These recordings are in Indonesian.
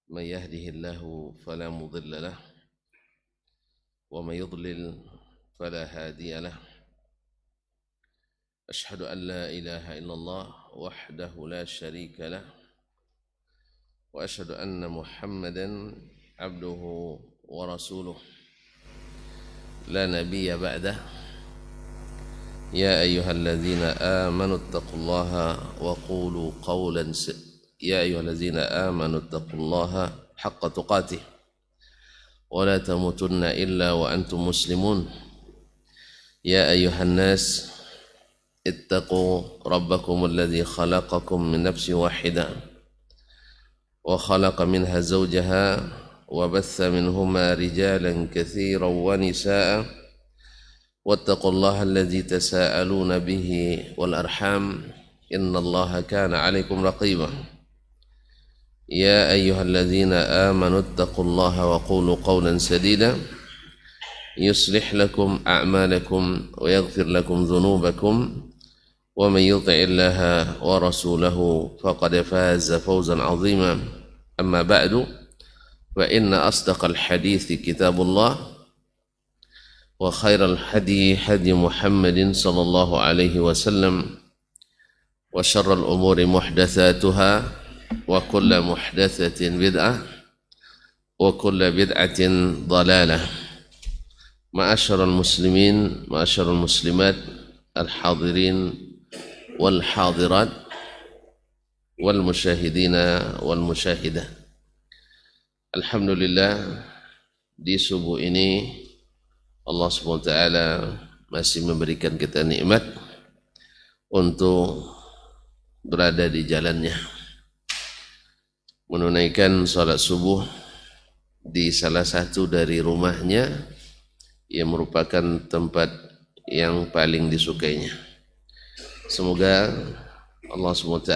من يهده الله فلا مضل له ومن يضلل فلا هادي له. أشهد أن لا إله إلا الله وحده لا شريك له وأشهد أن محمدا عبده ورسوله لا نبي بعده. يا أيها الذين آمنوا اتقوا الله وقولوا قولا يا أيها الذين آمنوا اتقوا الله حق تقاته ولا تموتن إلا وأنتم مسلمون. يا أيها الناس اتقوا ربكم الذي خلقكم من نفس واحدة وخلق منها زوجها وبث منهما رجالا كثيرا ونساء واتقوا الله الذي تساءلون به والأرحام إن الله كان عليكم رقيبا. يا أيها الذين آمنوا اتقوا الله وقولوا قولا سديدا يصلح لكم أعمالكم ويغفر لكم ذنوبكم ومن يطع الله ورسوله فقد فاز فوزا عظيما. أما بعد فإن أصدق الحديث كتاب الله وخير الهدي هدي محمد صلى الله عليه وسلم وشر الأمور محدثاتها وكل محدثة بدعة وكل بدعة ضلالة. معاشر المسلمين معاشر المسلمات الحاضرين والحاضرات والمشاهدين والمشاهدة. Alhamdulillah, di subuh ini Allah SWT masih memberikan kita nikmat untuk berada di jalannya, menunaikan salat subuh di salah satu dari rumahnya yang merupakan tempat yang paling disukainya. Semoga Allah SWT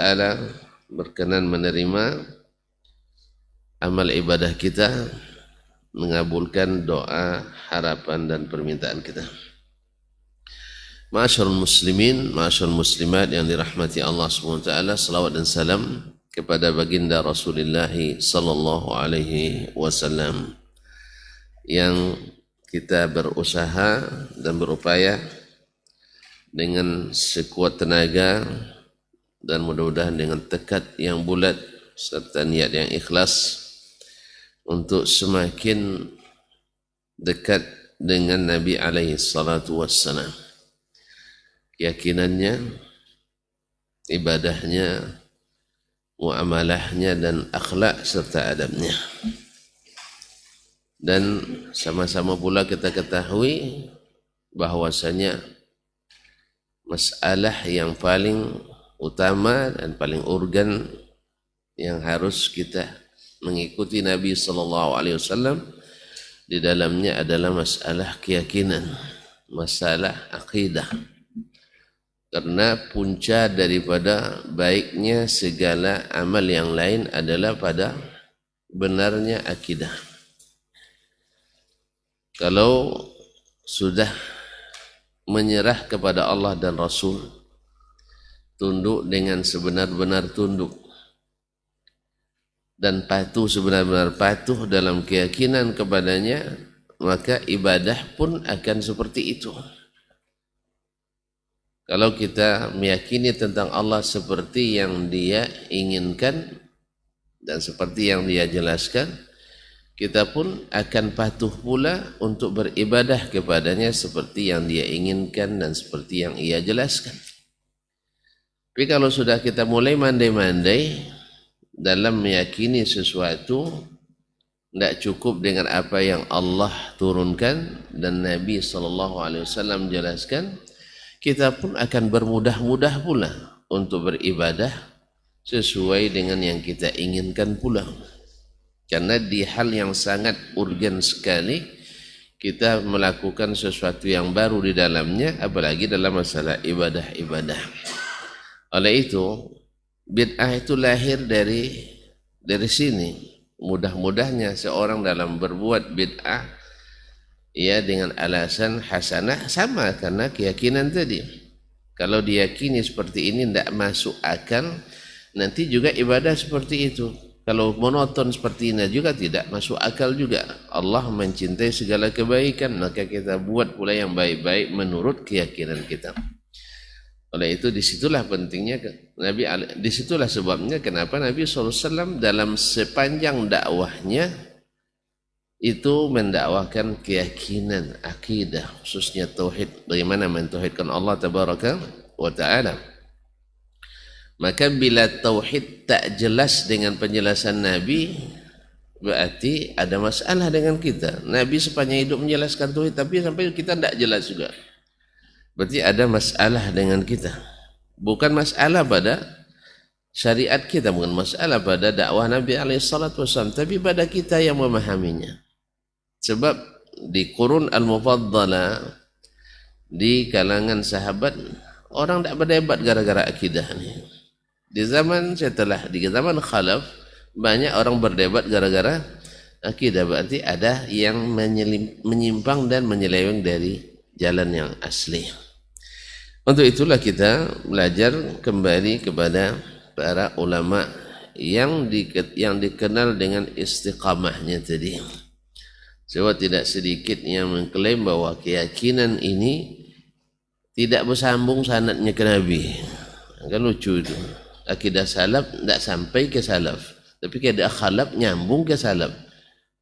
berkenan menerima amal ibadah kita, mengabulkan doa, harapan dan permintaan kita. Ma'asyarul muslimin, ma'asyarul muslimat yang dirahmati Allah SWT, salawat dan salam kepada baginda Rasulullah sallallahu alaihi wasallam yang kita berusaha dan berupaya dengan sekuat tenaga dan mudah-mudahan dengan tekad yang bulat serta niat yang ikhlas untuk semakin dekat dengan Nabi alaihi salatu wassalam. Keyakinannya, ibadahnya, muamalahnya dan akhlak serta adabnya. Dan sama-sama pula kita ketahui bahwasanya masalah yang paling utama dan paling urgen yang harus kita mengikuti Nabi SAW di dalamnya adalah masalah keyakinan, masalah akidah. Karena punca daripada baiknya segala amal yang lain adalah pada benarnya akidah. Kalau sudah menyerah kepada Allah dan Rasul, tunduk dengan sebenar-benar tunduk, dan patuh sebenar-benar patuh dalam keyakinan kepadanya, maka ibadah pun akan seperti itu. Kalau kita meyakini tentang Allah seperti yang Dia inginkan dan seperti yang Dia jelaskan, kita pun akan patuh pula untuk beribadah kepadanya seperti yang Dia inginkan dan seperti yang Ia jelaskan. Tapi kalau sudah kita mulai mandai-mandai dalam meyakini sesuatu, tidak cukup dengan apa yang Allah turunkan dan Nabi SAW jelaskan, kita pun akan bermudah-mudah pula untuk beribadah sesuai dengan yang kita inginkan pula. Karena di hal yang sangat urgen sekali kita melakukan sesuatu yang baru di dalamnya, apalagi dalam masalah ibadah-ibadah. Oleh itu, bid'ah itu lahir dari sini. Mudah-mudahnya seorang dalam berbuat bid'ah ya dengan alasan hasanah sama karena keyakinan tadi. Kalau diyakini seperti ini tidak masuk akal, nanti juga ibadah seperti itu. Kalau monoton seperti ini juga tidak masuk akal juga. Allah mencintai segala kebaikan, maka kita buat pula yang baik-baik menurut keyakinan kita. Oleh itu disitulah pentingnya Nabi, disitulah sebabnya kenapa Nabi SAW dalam sepanjang dakwahnya itu mendakwahkan keyakinan, akidah, khususnya tauhid, bagaimana mentauhidkan Allah Tabaraka wa Ta'ala. Maka bila tauhid tak jelas dengan penjelasan Nabi, berarti ada masalah dengan kita. Nabi sepanjang hidup menjelaskan tauhid, tapi sampai kita tidak jelas juga. Berarti ada masalah dengan kita. Bukan masalah pada syariat kita, bukan masalah pada dakwah Nabi SAW, tapi pada kita yang memahaminya. Sebab di qurun al-mufaddalah, di kalangan sahabat, orang tidak berdebat gara-gara akidah ini. Di zaman setelah, di zaman khalaf, banyak orang berdebat gara-gara akidah. Berarti ada yang menyimpang dan menyeleweng dari jalan yang asli. Untuk itulah kita belajar kembali kepada para ulama yang dikenal dengan istiqamahnya tadi. Sebab tidak sedikit yang mengklaim bahwa keyakinan ini tidak bersambung sanadnya ke Nabi. Kan lucu itu. Akidah salaf tidak sampai ke salaf, tapi akidah khalaf nyambung ke salaf.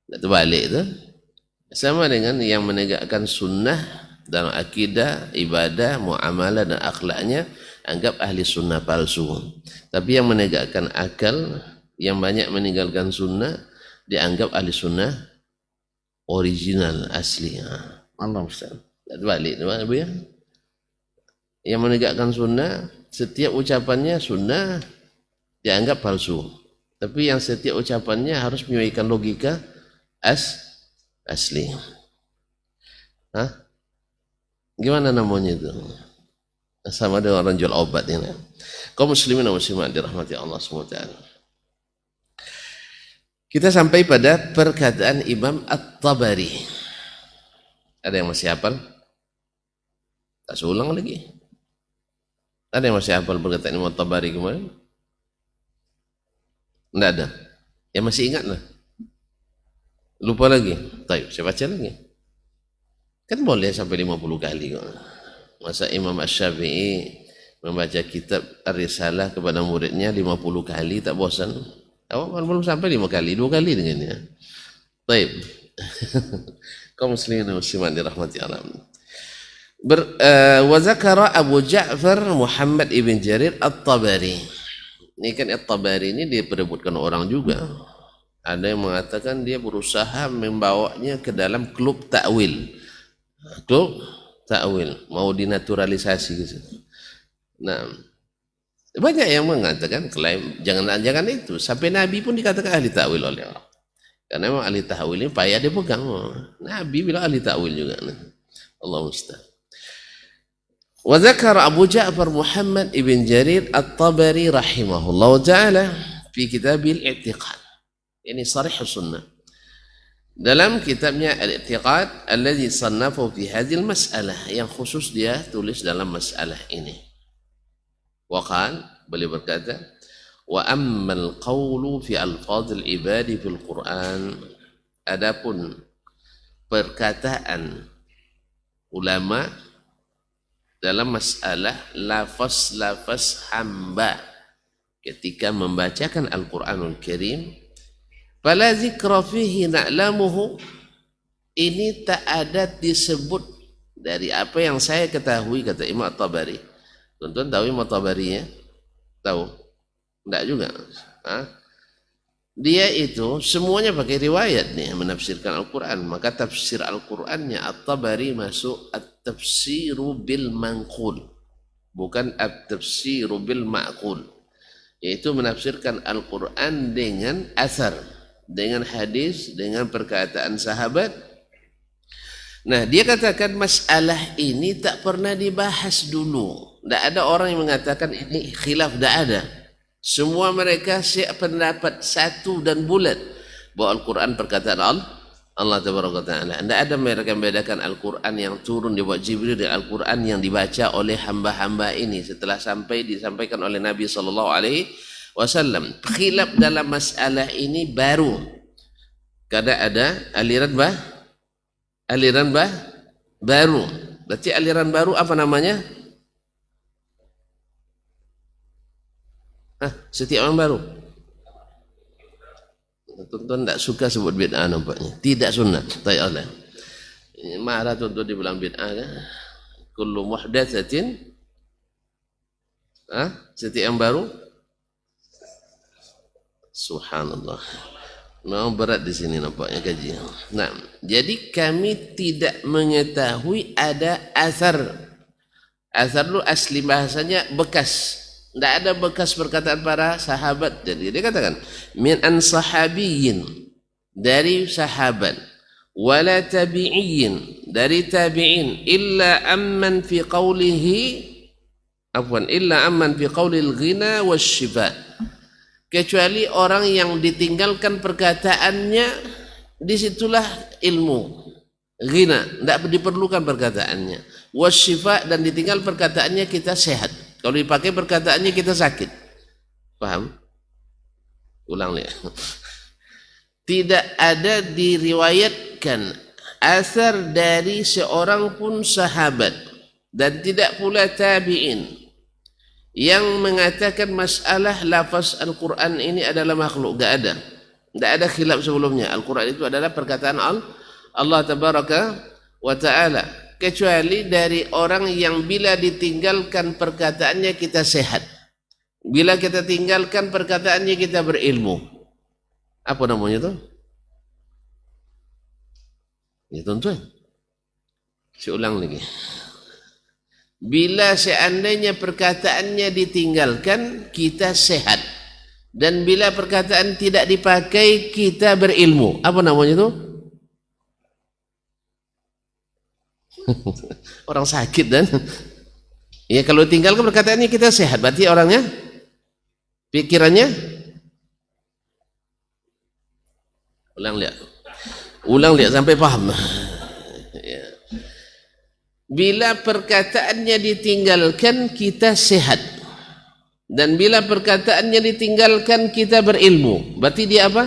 Tidak terbalik itu. Sama dengan yang menegakkan sunnah dalam akidah, ibadah, muamalah dan akhlaknya, anggap ahli sunnah palsu. Tapi yang menegakkan akal, yang banyak meninggalkan sunnah, dianggap ahli sunnah original, asli. Allah Ustaz. Tak terbalik itu ya. Yang menegakkan sunnah, setiap ucapannya sunnah dianggap palsu. Tapi yang setiap ucapannya harus menyesuaikan logika asli. Gimana namanya itu? Sama dengan orang jual obat ini. Kaum muslimin dan muslimat dirahmati Allah SWT. Kita sampai pada perkataan Imam At-Tabari. Ada yang masih hafal? Tak seulang lagi. Ada yang masih hafal perkataan Imam At-Tabari kemarin? Tidak ada. Yang masih ingat lah. Lupa lagi. Baik, saya baca lagi. Kan boleh sampai 50 kali. Masa Imam Asy-Syafi'i membaca kitab Ar-Risalah kepada muridnya 50 kali tak bosan? Awak belum sampai 5 kali, 2 kali dengannya. Baik. Kaum muslimin dan muslimat dirahmati Allah. Wa zakara Abu Ja'far Muhammad ibn Jarir At-Tabari. Ini kan At-Tabari ini diperebutkan orang juga. Ada yang mengatakan dia berusaha membawanya ke dalam klub takwil. Klub takwil, mau dinaturalisasi gitu. Nah, banyak yang mengatakan klaim jangan itu. Sampai Nabi pun dikatakan ahli takwil oleh orang. Karena memang ahli takwil ini payah dia pegang. Nabi bilang ahli takwil juga. Allah musta'an. Wa dzakara Abu Ja'far Muhammad ibn Jarir At-Tabari rahimahullah ta'ala fi kitabil i'tiqad. Ini sarih sunnah. Dalam kitabnya Al-I'tiqad alladhi sannafu fi hadhil mas'alah, yang khusus dia tulis dalam masalah ini. Wa qala, beliau berkata, wa ammal qawlu fi alfadhil ibadi fil Qur'an, adapun perkataan ulama dalam masalah lafaz-lafaz hamba ketika membacakan Al-Quranul Karim, fala zikra fihi na'lamuhu, ini tak ada disebut dari apa yang saya ketahui, kata Imam At-Tabari. Tuan-tuan tahu Imam At-Tabari ya? Tahu? Tidak juga. Dia itu semuanya pakai riwayat nih menafsirkan Al-Quran. Maka tafsir Al-Qurannya At-Tabari masuk at-tafsiru bil manqul, bukan at-tafsiru bil ma'qul, yaitu menafsirkan Al-Quran dengan asar, dengan hadis, dengan perkataan sahabat. Nah, dia katakan masalah ini tak pernah dibahas dulu. Tidak ada orang yang mengatakan ini khilaf, tidak ada. Semua mereka pendapat satu dan bulat bahwa Al-Quran perkataan Allah Tabaraka Ta'ala. Tidak ada mereka membedakan Al-Quran yang turun dibuat Jibril dan Al-Quran yang dibaca oleh hamba-hamba ini setelah disampaikan oleh Nabi SAW wasallam. Khilaf dalam masalah ini baru karena ada aliran baru. Berarti aliran baru apa namanya? Setiap orang baru. Tuan-tuan tak suka sebut bid'ah nampaknya. Tidak sunnah. Tak Allah. Marah tuan-tuan dibilang bid'ah kan? Kullu muhdatsatin. Setiap yang baru. Subhanallah. Memang berat di sini nampaknya kaji. Nah, jadi kami tidak mengetahui ada asar. Asar itu asli bahasanya bekas. Tidak ada bekas perkataan para sahabat. Jadi dia katakan min an sahabiyyin, dari sahabat, wala tabi'iyyin, dari tabi'in, illa amman fi qawlihi illa amman fi qawlil ghina wasyifa, kecuali orang yang ditinggalkan perkataannya, disitulah ilmu ghina, tidak diperlukan perkataannya, wasyifa, dan ditinggal perkataannya kita sehat. Kalau dipakai perkataannya kita sakit. Paham? Ulang lihat. Tidak ada diriwayatkan asar dari seorang pun sahabat dan tidak pula tabi'in yang mengatakan masalah lafaz Al-Quran ini adalah makhluk. Tidak ada. Tidak ada khilaf sebelumnya. Al-Quran itu adalah perkataan Allah Tabaraka wa Ta'ala. Kecuali dari orang yang bila ditinggalkan perkataannya kita sehat. Bila kita tinggalkan perkataannya kita berilmu. Apa namanya itu? Ya tuan-tuan. Saya ulang lagi. Bila seandainya perkataannya ditinggalkan kita sehat. Dan bila perkataan tidak dipakai kita berilmu. Apa namanya itu? Orang sakit dan ya kalau tinggalkan perkataannya kita sehat, berarti orangnya pikirannya ulang lihat sampai paham. Ya. Bila perkataannya ditinggalkan kita sehat, dan bila perkataannya ditinggalkan kita berilmu, berarti dia apa?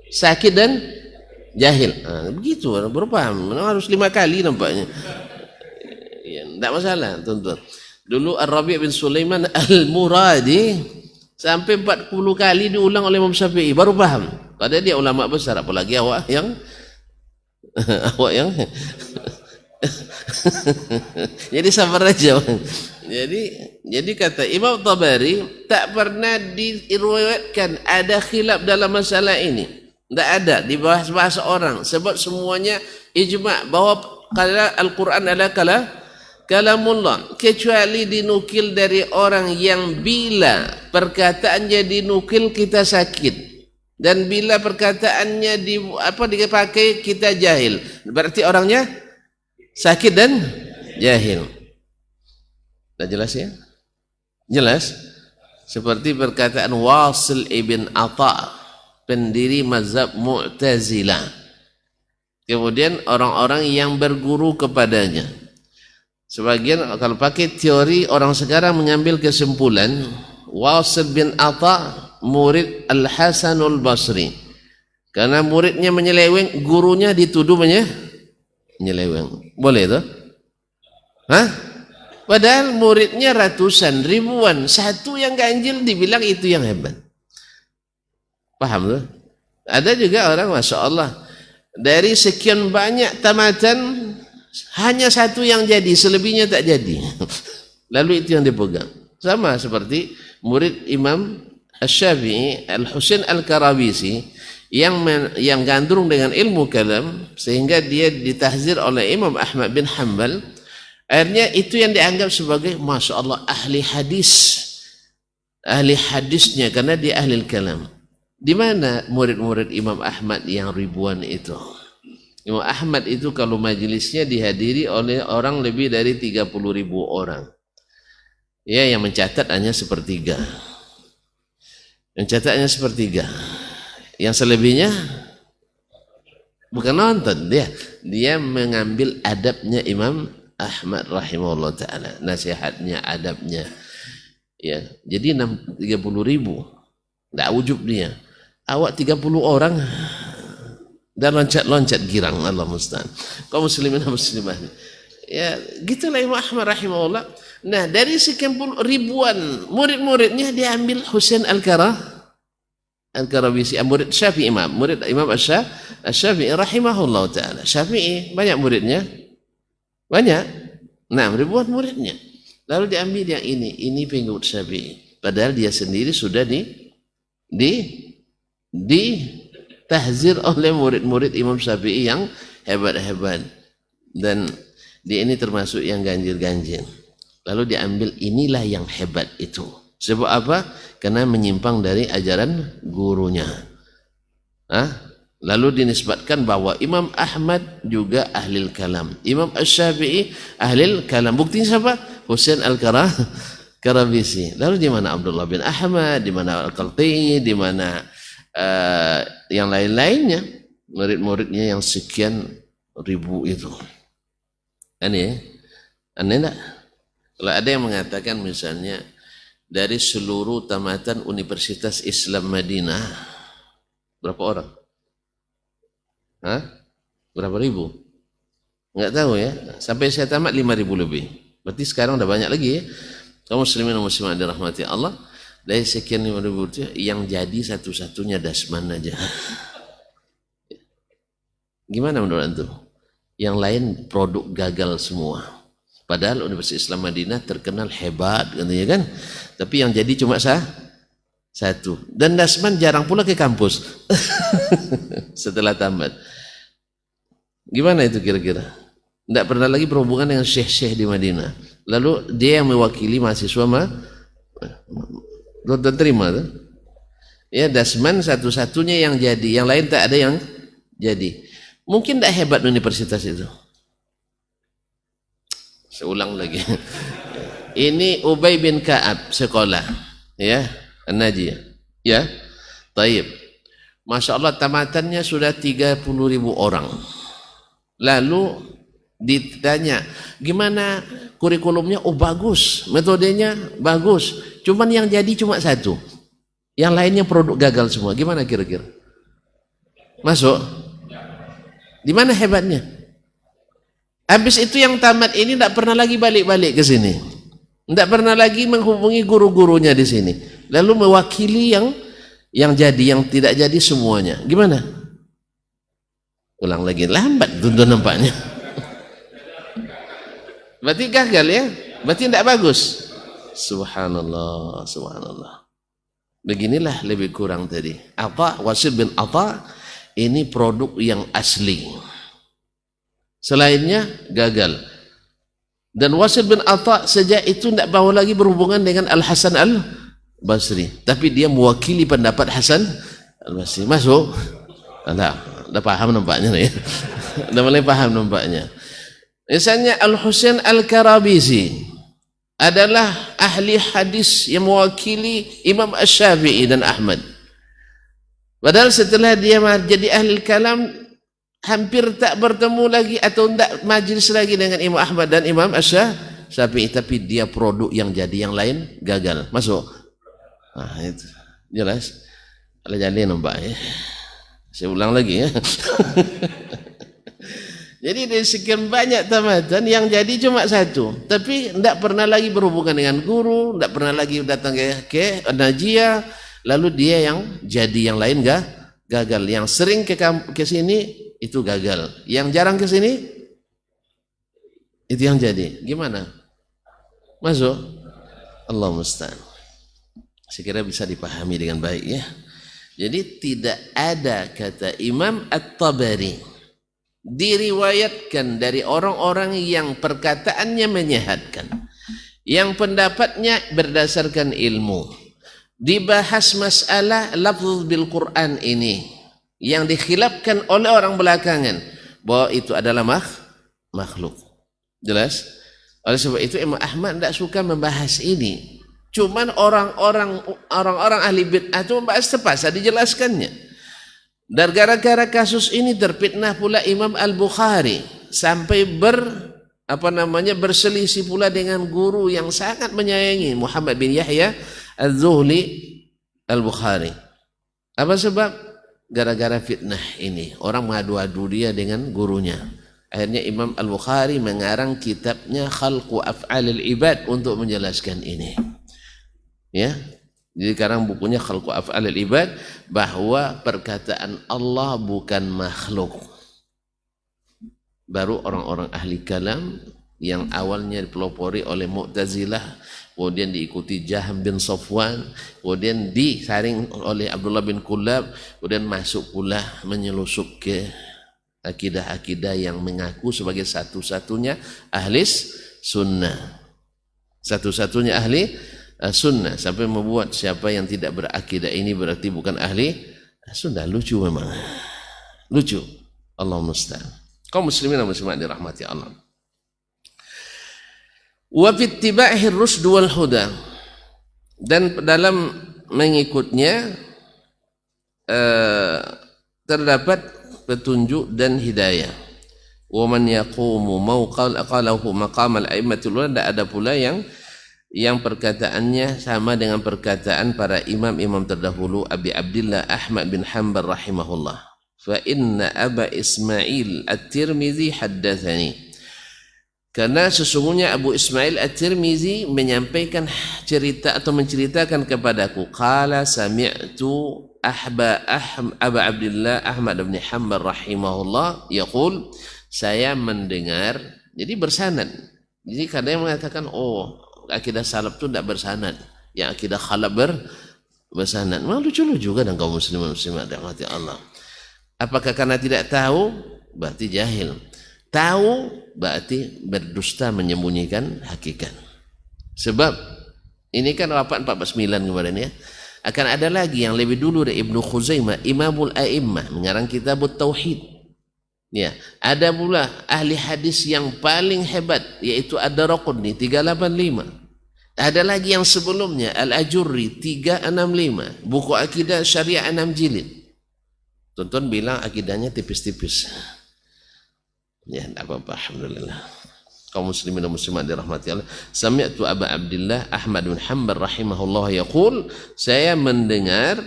Sakit dan jahil. Begitu baru paham. Harus 5 kali nampaknya. Ya, tidak masalah tuan-tuan. Dulu Ar-Rabi' bin Sulaiman Al-Muradi sampai 40 kali diulang oleh Imam Syafi'i baru paham. Padahal dia ulama besar, apalagi awak yang jadi sabar aja. Jadi kata Imam Tabari tak pernah diriwayatkan ada khilaf dalam masalah ini. Tidak ada dibahas-bahas orang, sebab semuanya ijma' bahwa Al-Quran adalah kalamullah, kecuali dinukil dari orang yang bila perkataannya dinukil kita sakit, dan bila perkataannya dipakai kita jahil, berarti orangnya sakit dan jahil. Dah jelas ya? Jelas? Seperti perkataan Wasil ibn Atha, pendiri mazhab Mu'tazilah. Kemudian orang-orang yang berguru kepadanya. Sebagian kalau pakai teori orang sekarang mengambil kesimpulan Wasil bin Atha murid Al-Hasanul Basri. Karena muridnya menyeleweng, gurunya dituduh menyeleweng. Boleh itu? Padahal muridnya ratusan, ribuan, satu yang ganjil dibilang itu yang hebat. Paham tuh? Ada juga orang Masya Allah dari sekian banyak tamatan hanya satu yang jadi, selebihnya tak jadi. Lalu itu yang dipegang. Sama seperti murid Imam Asy-Syafi'i Al-Husain Al-Karabisi yang gandrung dengan ilmu kalam sehingga dia ditahzir oleh Imam Ahmad bin Hanbal. Akhirnya itu yang dianggap sebagai Masya Allah ahli hadisnya karena dia ahli kalam. Di mana murid-murid Imam Ahmad yang ribuan itu? Imam Ahmad itu kalau majelisnya dihadiri oleh orang lebih dari 30.000 orang. Ya, yang mencatat hanya sepertiga. Mencatatnya sepertiga. Yang selebihnya bukan nonton dia mengambil adabnya Imam Ahmad rahimahullah ta'ala, nasihatnya, adabnya. Ya, jadi 30.000. Tidak ujub dia. Awak 30 orang dan loncat-loncat girang, Allah musta'an. Kaum muslimin dan muslimah. Ya, gitulah Imam Ahmad rahimahullah. Nah, dari sekian puluh ribuan murid-muridnya dia ambil Husain Al-Karabisi, murid Syafi'i, murid Imam Asy-Syafi'i rahimahullah taala. Syafi'i banyak muridnya. Banyak. Nah, ribuan muridnya. Lalu diambil yang ini pengikut Syafi'i. Padahal dia sendiri sudah ditahzir oleh murid-murid Imam Syafi'i yang hebat-hebat. Dan dia ini termasuk yang ganjil-ganjil. Lalu diambil inilah yang hebat itu. Sebab apa? Karena menyimpang dari ajaran gurunya. Lalu dinisbatkan bahwa Imam Ahmad juga ahlil kalam. Imam Asy-Syafi'i ahlil kalam. Buktinya siapa? Husain Al-Karabisi. Lalu di mana Abdullah bin Ahmad, di mana Al-Qaltini, di mana yang lain-lainnya, murid-muridnya yang sekian ribu itu. Aneh enggak? Kalau ada yang mengatakan misalnya dari seluruh tamatan Universitas Islam Madinah, berapa orang? Berapa ribu? Enggak tahu ya. Sampai saya tamat 5.000 lebih. Berarti sekarang udah banyak lagi ya. Kaum muslimin dan muslimat dirahmati Allah, dari sekian 5.000 itu yang jadi satu-satunya Dasman aja. Gimana menurut antum? Yang lain produk gagal semua. Padahal Universitas Islam Madinah terkenal hebat katanya kan. Tapi yang jadi cuma satu. Dan Dasman jarang pula ke kampus setelah tamat. Gimana itu kira-kira? Tidak pernah lagi berhubungan dengan syekh-syekh di Madinah. Lalu dia yang mewakili mahasiswa dan terima tuh. Ya, Dasman satu-satunya yang jadi, yang lain tak ada yang jadi. Mungkin tidak hebat universitas itu. Saya ulang lagi. Ini Ubay bin Ka'ab sekolah, ya, An-Najiyah, ya, taib. Masya Allah tamatannya sudah 30.000 orang. Lalu ditanya, gimana kurikulumnya? Oh bagus, metodenya bagus. Cuman yang jadi cuma satu. Yang lainnya produk gagal semua. Gimana kira-kira? Masuk? Di mana hebatnya? Habis itu yang tamat ini tidak pernah lagi balik-balik ke sini. Tidak pernah lagi menghubungi guru-gurunya di sini. Lalu mewakili yang jadi, yang tidak jadi semuanya. Gimana? Ulang lagi, lambat tentu nampaknya. Berarti gagal ya? Berarti tidak bagus. Subhanallah, subhanallah. Beginilah lebih kurang tadi. Wasil bin Atha ini produk yang asli. Selainnya gagal. Dan Wasil bin Atha sejak itu tidak mau lagi berhubungan dengan Al-Hasan Al-Basri. Tapi dia mewakili pendapat Hasan Al-Basri. Masuk? Dah paham nampaknya ya. Dah mulai paham nampaknya. Misalnya Al-Husain Al-Karabisi adalah ahli hadis yang mewakili Imam Asy-Syafi'i dan Ahmad. Padahal setelah dia jadi ahli kalam hampir tak bertemu lagi atau tak majlis lagi dengan Imam Ahmad dan Imam Asy-Syafi'i, tapi dia produk yang jadi, yang lain gagal. Masuk? Itu jelas. Kalau jadi nampak ya. Saya ulang lagi ya. Jadi dari sekian banyak tamatan yang jadi cuma satu, tapi tidak pernah lagi berhubungan dengan guru, tidak pernah lagi datang ke Najiyah, lalu dia yang jadi, yang lain gagal. Yang sering ke sini itu gagal, yang jarang ke sini itu yang jadi. Gimana? Masuk? Allah musta'an. Saya kira bisa dipahami dengan baik ya. Jadi tidak ada kata Imam At-Tabari diriwayatkan dari orang-orang yang perkataannya menyehatkan, yang pendapatnya berdasarkan ilmu, dibahas masalah lafz bil Quran ini yang dikhilafkan oleh orang belakangan bahwa itu adalah makhluk. Jelas? Oleh sebab itu Imam Ahmad tidak suka membahas ini. Cuman orang-orang ahli bid'ah itu membahas terpaksa dijelaskannya. Dan gara-gara kasus ini terfitnah pula Imam Al-Bukhari sampai berselisih pula dengan guru yang sangat menyayangi, Muhammad bin Yahya Az-Zuhli Al-Bukhari. Apa sebab? Gara-gara fitnah ini, orang mengadu-adu dia dengan gurunya. Akhirnya Imam Al-Bukhari mengarang kitabnya Khalqu Af'alil Ibad untuk menjelaskan ini. Ya. Jadi sekarang bukunya Khalqu Af'alil Ibad, bahwa perkataan Allah bukan makhluk. Baru orang-orang ahli kalam yang awalnya dipelopori oleh Mu'tazilah, kemudian diikuti Jahm bin Safwan, kemudian disaring oleh Abdullah bin Kullab, kemudian masuk pula menyelusup ke akidah-akidah yang mengaku sebagai satu-satunya ahli sunnah. Satu-satunya ahli sunnah, sampai membuat siapa yang tidak berakidah ini berarti bukan ahli sunnah. Lucu memang. Lucu. Allahumma musta'an. Kaum muslimin dan muslimat dirahmati Allah. Wa fi ittiba'i rusd wal huda, dan dalam mengikutnya terdapat petunjuk dan hidayah. Wa man yaqumu qalahu maqam al-a'immatul ulama, ada pula yang perkataannya sama dengan perkataan para imam-imam terdahulu, Abi Abdillah Ahmad bin Hanbal rahimahullah. Fa inna Aba Ismail At-Tirmizi haddatsani, karena sesungguhnya Abu Ismail At-Tirmizi menyampaikan cerita atau menceritakan kepadaku, qala sami'tu Aba Abdillah Ahmad bin Hanbal rahimahullah yaqul, saya mendengar. Jadi bersanad. Jadi kadang yang mengatakan akidah salaf itu tidak bersanad, yang akidah khalaf bersanad. Memang lucu-lucu kadang kaum muslimin muslimat rahmati Allah. Apakah karena tidak tahu? Berarti jahil. Tahu berarti berdusta, menyembunyikan hakikat. Sebab ini kan wafat 49 kemarin ya. Akan ada lagi yang lebih dulu dari Ibnu Khuzaimah, Imamul A'immah, mengarang kitab Tauhid. Ya, ada pula ahli hadis yang paling hebat, yaitu Ad-Daraqutni 385. Ada lagi yang sebelumnya Al-Ajurri 365, buku akidah syariah 6 jilid. Tonton bilang akidahnya tipis-tipis. Ya, tidak apa-apa, alhamdulillah. Kaum muslimin dan muslimat dirahmati Allah. Sami'tu Aba Abdillah Ahmad bin Hanbal rahimahullah yaqul, saya mendengar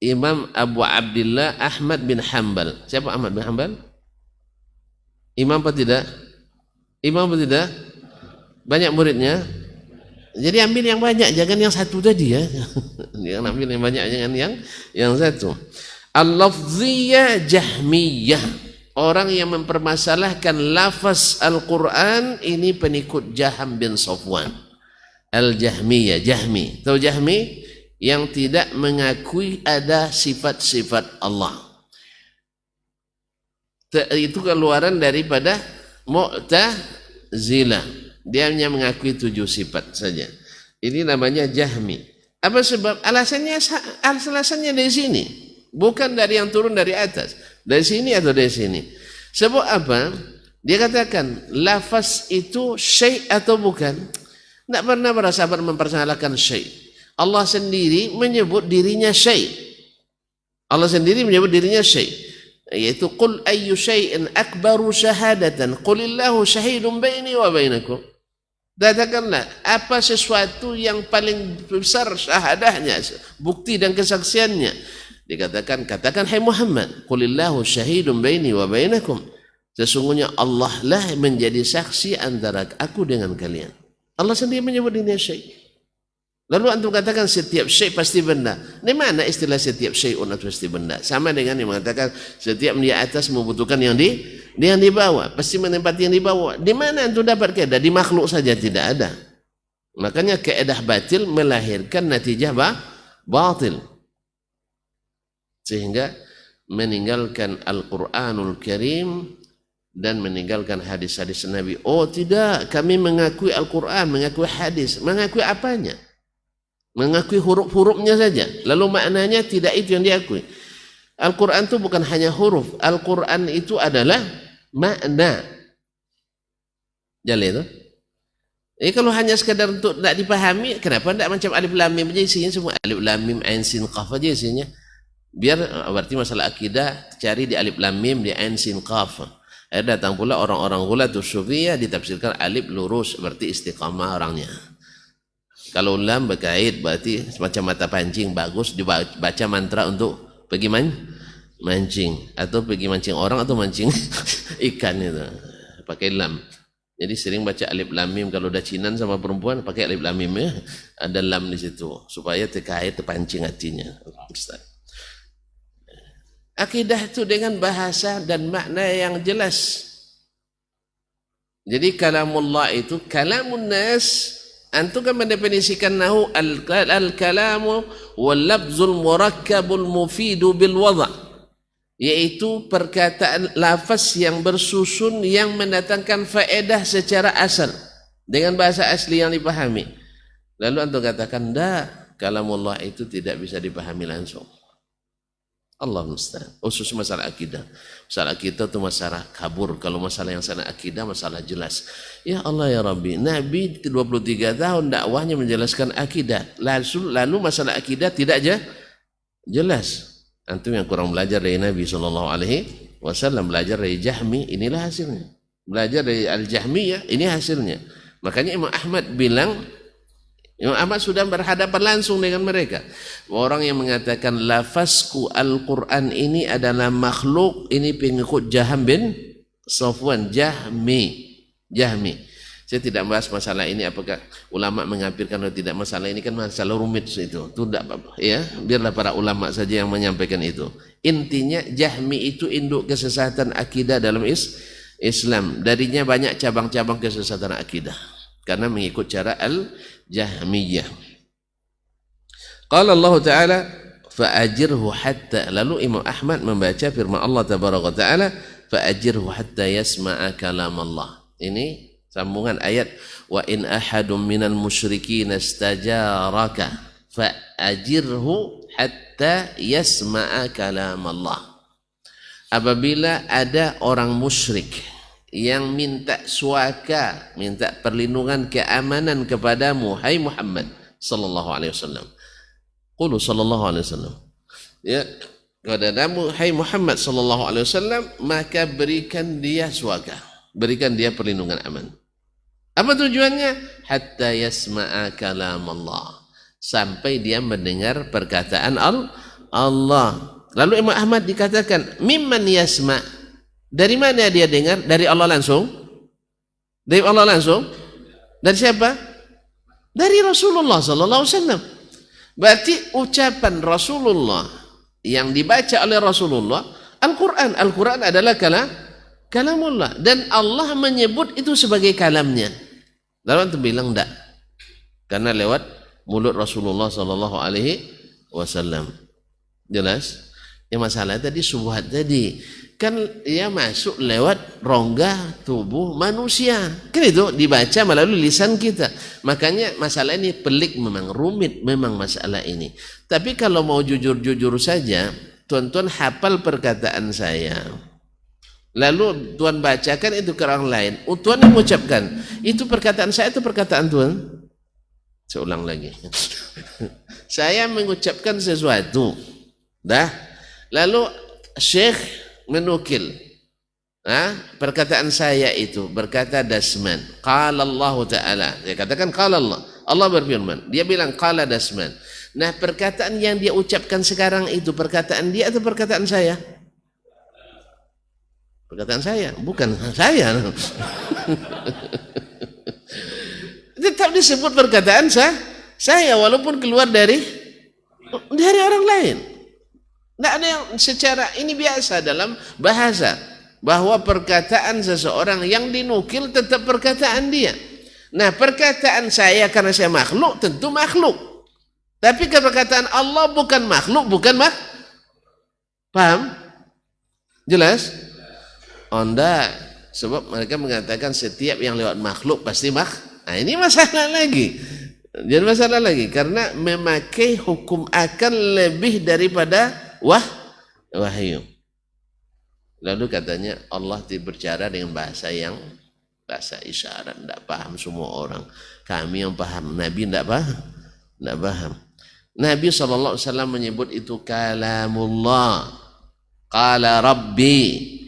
Imam Abu Abdillah Ahmad bin Hanbal. Siapa Ahmad bin Hanbal? Imam apa tidak? Imam apa tidak? Banyak muridnya. Jadi ambil yang banyak, jangan yang satu tadi ya. Jangan ambil yang banyak, jangan yang satu. Al-lafziyah Jahmiyah, orang yang mempermasalahkan lafaz Al-Quran ini pengikut Jahm bin Safwan. Al-Jahmiyah, Jahmi. Tahu Jahmi? Yang tidak mengakui ada sifat-sifat Allah. Itu keluaran daripada Mu'tazilah. Dia hanya mengakui 7 sifat saja. Ini namanya Jahmi. Apa sebab? Alasannya dari sini. Bukan dari yang turun dari atas. Dari sini atau dari sini. Sebab apa? Dia katakan lafaz itu syai' atau bukan. Tidak pernah para sahabat mempersalahkan syai'. Allah sendiri menyebut dirinya syai'. Allah sendiri menyebut dirinya syai'. Yaitu qul ayyu syai'in akbaru syahadatan qulillahu syahidun baini wa bainakum. Katakanlah apa sesuatu yang paling besar syahadahnya, bukti dan kesaksiannya. Dikatakan, katakan hai Muhammad, qulillahu syahidun baini wa bainakum. Sesungguhnya Allah lah menjadi saksi antara aku dengan kalian. Allah sendiri menyebut ini syai'. Lalu antum katakan setiap syai' pasti benda. Di mana istilah setiap syai'un atau pasti benda? Sama dengan yang mengatakan setiap di atas membutuhkan yang di bawah, pasti menempati yang di bawah. Di mana antum dapat kaidah? Di makhluk saja tidak ada. Makanya kaidah batil melahirkan natijah batil. Sehingga meninggalkan Al-Quranul Karim dan meninggalkan hadis-hadis Nabi. Oh tidak, kami mengakui Al-Quran, mengakui hadis. Mengakui apanya? Mengakui huruf-hurufnya saja. Lalu maknanya tidak itu yang diakui. Al-Quran itu bukan hanya huruf. Al-Quran itu adalah makna. Jadi itu. Kalau hanya sekadar untuk tidak dipahami, kenapa tidak macam alif lam mim aja isinya semua? Alif lam mim ain sin qaf aja isinya. Biar berarti masalah akidah cari di alif lam mim, di ain sin qaf. Datang pula orang-orang ghulatus sufiyah ditafsirkan alif lurus berarti istiqamah orangnya. Kalau lam berkait berarti semacam mata pancing, bagus dibaca mantra untuk pergi mancing atau pergi mancing orang atau mancing ikan itu. Pakai lam. Jadi sering baca alif lam mim kalau udah cinan sama perempuan pakai alif lam mim ya. Ada lam di situ supaya terkait terpancing hatinya. Ustaz. Akidah itu dengan bahasa dan makna yang jelas. Jadi kalamullah itu kalamun nas. Antum kan mendefinisikan nahu al-kalamu wal lafzul murakkabul mufidu bil wada'. Yaitu perkataan lafaz yang bersusun yang mendatangkan faedah secara asal dengan bahasa asli yang dipahami. Lalu antum katakan dah, kalamullah itu tidak bisa dipahami langsung. Allah musta'an. Khusus masalah akidah. Masalah akidah itu masalah kabur. Kalau masalah yang sana akidah masalah jelas. Ya Allah ya Rabbi, Nabi 23 tahun dakwahnya menjelaskan akidah. Lalu masalah akidah tidak jelas. Antum yang kurang belajar dari Nabi SAW, belajar dari Jahmi, inilah hasilnya. Belajar dari Al-Jahmiyah, ini hasilnya. Makanya Imam Ahmad bilang, Imam Ahmad sudah berhadapan langsung dengan mereka. Orang yang mengatakan lafazku Al-Quran ini adalah makhluk, ini pengikut Jaham bin Safwan, Jahmi. Saya tidak bahas masalah ini apakah ulama mengkafirkan atau tidak. Masalah ini kan masalah rumit itu. Itu tidak apa-apa ya. Biarlah para ulama saja yang menyampaikan itu. Intinya Jahmi itu induk kesesatan akidah dalam Islam. Darinya banyak cabang-cabang kesesatan akidah karena mengikut cara Al-Jahmiyah. Qala Allah Ta'ala fa'ajirhu hatta, lalu Imam Ahmad membaca firman Allah Tabaraka Ta'ala fa'ajirhu hatta yasma'a kalam Allah. Ini sambungan ayat wa in ahadum minal musyrikin istajaraka fa'ajirhu hatta yasma'a kalam Allah. Apabila ada orang musyrik yang minta suaka, minta perlindungan keamanan kepadamu, hai Muhammad sallallahu alaihi wasallam. Qulu sallallahu alaihi wasallam. Ya, kepadamu hai Muhammad sallallahu alaihi wasallam, maka berikan dia suaka, berikan dia perlindungan aman. Apa tujuannya? Hatta yasma'a kalam Allah, sampai dia mendengar perkataan Allah. Lalu Imam Ahmad dikatakan mimman yasma', dari mana dia dengar? Dari Allah langsung? Dari Allah langsung? Dari siapa? Dari Rasulullah sallallahu alaihi wasallam. Berarti ucapan Rasulullah yang dibaca oleh Rasulullah Al-Quran. Al-Quran adalah kalamullah dan Allah menyebut itu sebagai kalamnya. Lalu antum bilang enggak, karena lewat mulut Rasulullah sallallahu alaihi wasallam. Jelas? Yang masalah tadi subhat tadi kan dia masuk lewat rongga tubuh manusia. Kan itu dibaca melalui lisan kita. Makanya masalah ini pelik, memang rumit memang masalah ini. Tapi kalau mau jujur-jujur saja, tuan-tuan hafal perkataan saya. Lalu Tuhan bacakan itu ke orang lain. Tuhan yang mengucapkan. Itu perkataan saya, itu perkataan Tuhan. Saya ulang lagi. Saya mengucapkan sesuatu. Dah. Lalu Syekh menukil. Perkataan saya itu berkata Dasman. Qala Allah Ta'ala. Saya katakan qala Allah. Allah berfirman. Dia bilang qala Dasman. Nah, perkataan yang dia ucapkan sekarang itu perkataan dia atau perkataan saya? Perkataan saya, bukan saya. Tetap disebut perkataan saya walaupun keluar dari orang lain. Tidak ada yang secara ini biasa dalam bahasa bahwa perkataan seseorang yang dinukil tetap perkataan dia. Nah, perkataan saya karena saya makhluk tentu makhluk. Tapi perkataan Allah bukan makhluk, bukan paham? Jelas? Enggak, sebab mereka mengatakan setiap yang lewat makhluk pasti Nah, ini masalah lagi. Jadi masalah lagi karena memakai hukum akal lebih daripada wahyu. Lalu katanya Allah berbicara dengan bahasa isyarat, tidak paham semua orang. Kami yang paham, Nabi tidak paham. Nabi SAW menyebut itu kalamullah. Qala Rabbi.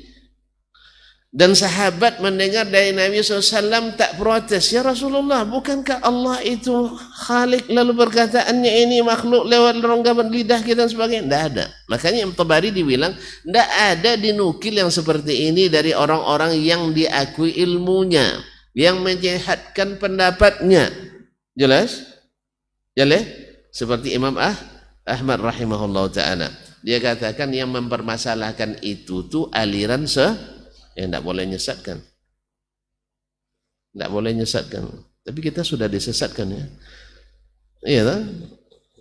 Dan sahabat mendengar dari Nabi SAW tak protes. Ya Rasulullah, bukankah Allah itu Khalik lalu perkataannya ini makhluk lewat rongga lidah kita dan sebagainya? Tidak ada. Makanya Imam Tabari dibilang tidak ada dinukil yang seperti ini dari orang-orang yang diakui ilmunya, yang menyehatkan pendapatnya. Jelas? Jelas? Seperti Imam Ahmad rahimahullah ta'ala. Dia katakan yang mempermasalahkan itu tuh aliran yang tidak boleh menyesatkan. Tidak boleh menyesatkan. Tapi kita sudah disesatkan ya. Iya kan?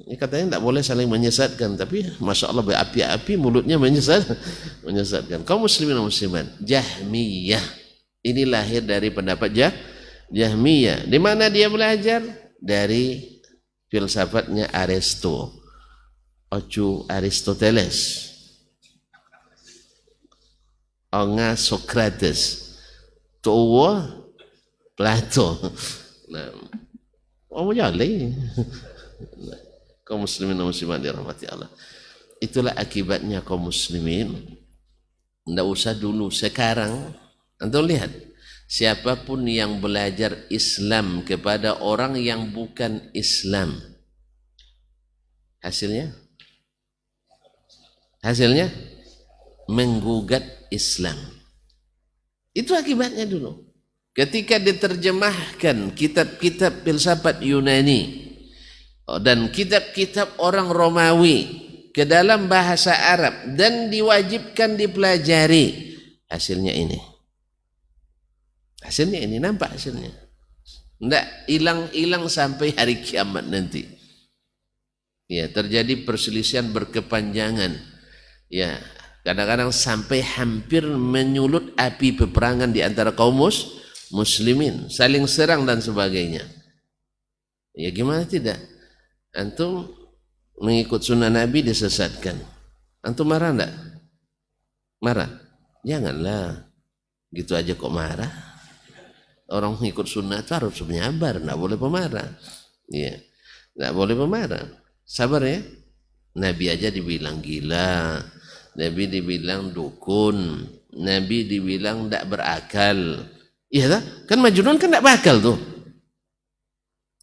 Ini katanya tidak boleh saling menyesatkan. Tapi Masya Allah berapi-api mulutnya menyesatkan. Kaum muslimin dan muslimat, Jahmiyah. Ini lahir dari pendapat Jahmiyah. Di mana dia belajar? Dari filsafatnya Aristoteles. Onga Socrates, tua Plato. Nah, jali. Kaum muslimin dan muslimat dirahmati Allah. Itulah akibatnya kaum muslimin. Tidak usah dulu, sekarang antum lihat, siapapun yang belajar Islam kepada orang yang bukan Islam, hasilnya menggugat Islam. Itu akibatnya dulu. Ketika diterjemahkan kitab-kitab filsafat Yunani dan kitab-kitab orang Romawi ke dalam bahasa Arab dan diwajibkan dipelajari, hasilnya ini. Hasilnya ini, nampak hasilnya. Tidak hilang-hilang sampai hari kiamat nanti. Ya, terjadi perselisihan berkepanjangan. Ya, kadang-kadang sampai hampir menyulut api peperangan di antara kaum muslimin, saling serang dan sebagainya. Ya gimana tidak? Antum mengikut sunnah Nabi disesatkan. Antum marah enggak? Marah? Janganlah. Gitu aja kok marah. Orang mengikut sunnah itu harus menyabar, enggak boleh pemarah. Iya. Enggak boleh pemarah. Sabar ya. Nabi aja dibilang gila. Nabi dibilang dukun, Nabi dibilang tidak berakal. Iya tak? Kan Majnun kan tidak berakal tuh.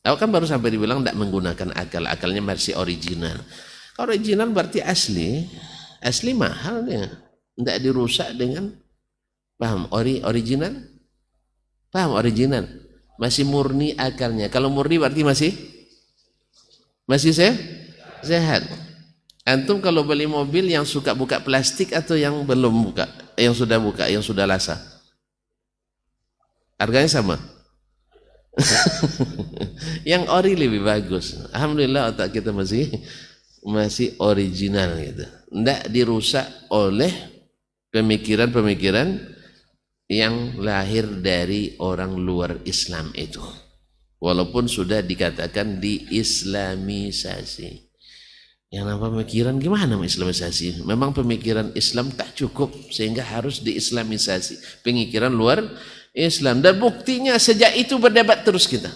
Aku kan baru sampai dibilang tidak menggunakan akal, akalnya masih original. Original berarti asli mahal dia. Tidak dirusak dengan, paham? Original? Paham original? Masih murni akalnya. Kalau murni berarti masih sehat. Antum kalau beli mobil yang suka buka plastik atau yang belum buka, yang sudah lasa? Harganya sama? Yang ori lebih bagus. Alhamdulillah otak kita masih original gitu. Tidak dirusak oleh pemikiran-pemikiran yang lahir dari orang luar Islam itu. Walaupun sudah dikatakan diislamisasi. Yang namanya pemikiran gimana islamisasi? Memang pemikiran Islam tak cukup sehingga harus diislamisasi. Pemikiran luar Islam. Dan buktinya sejak itu berdebat terus kita.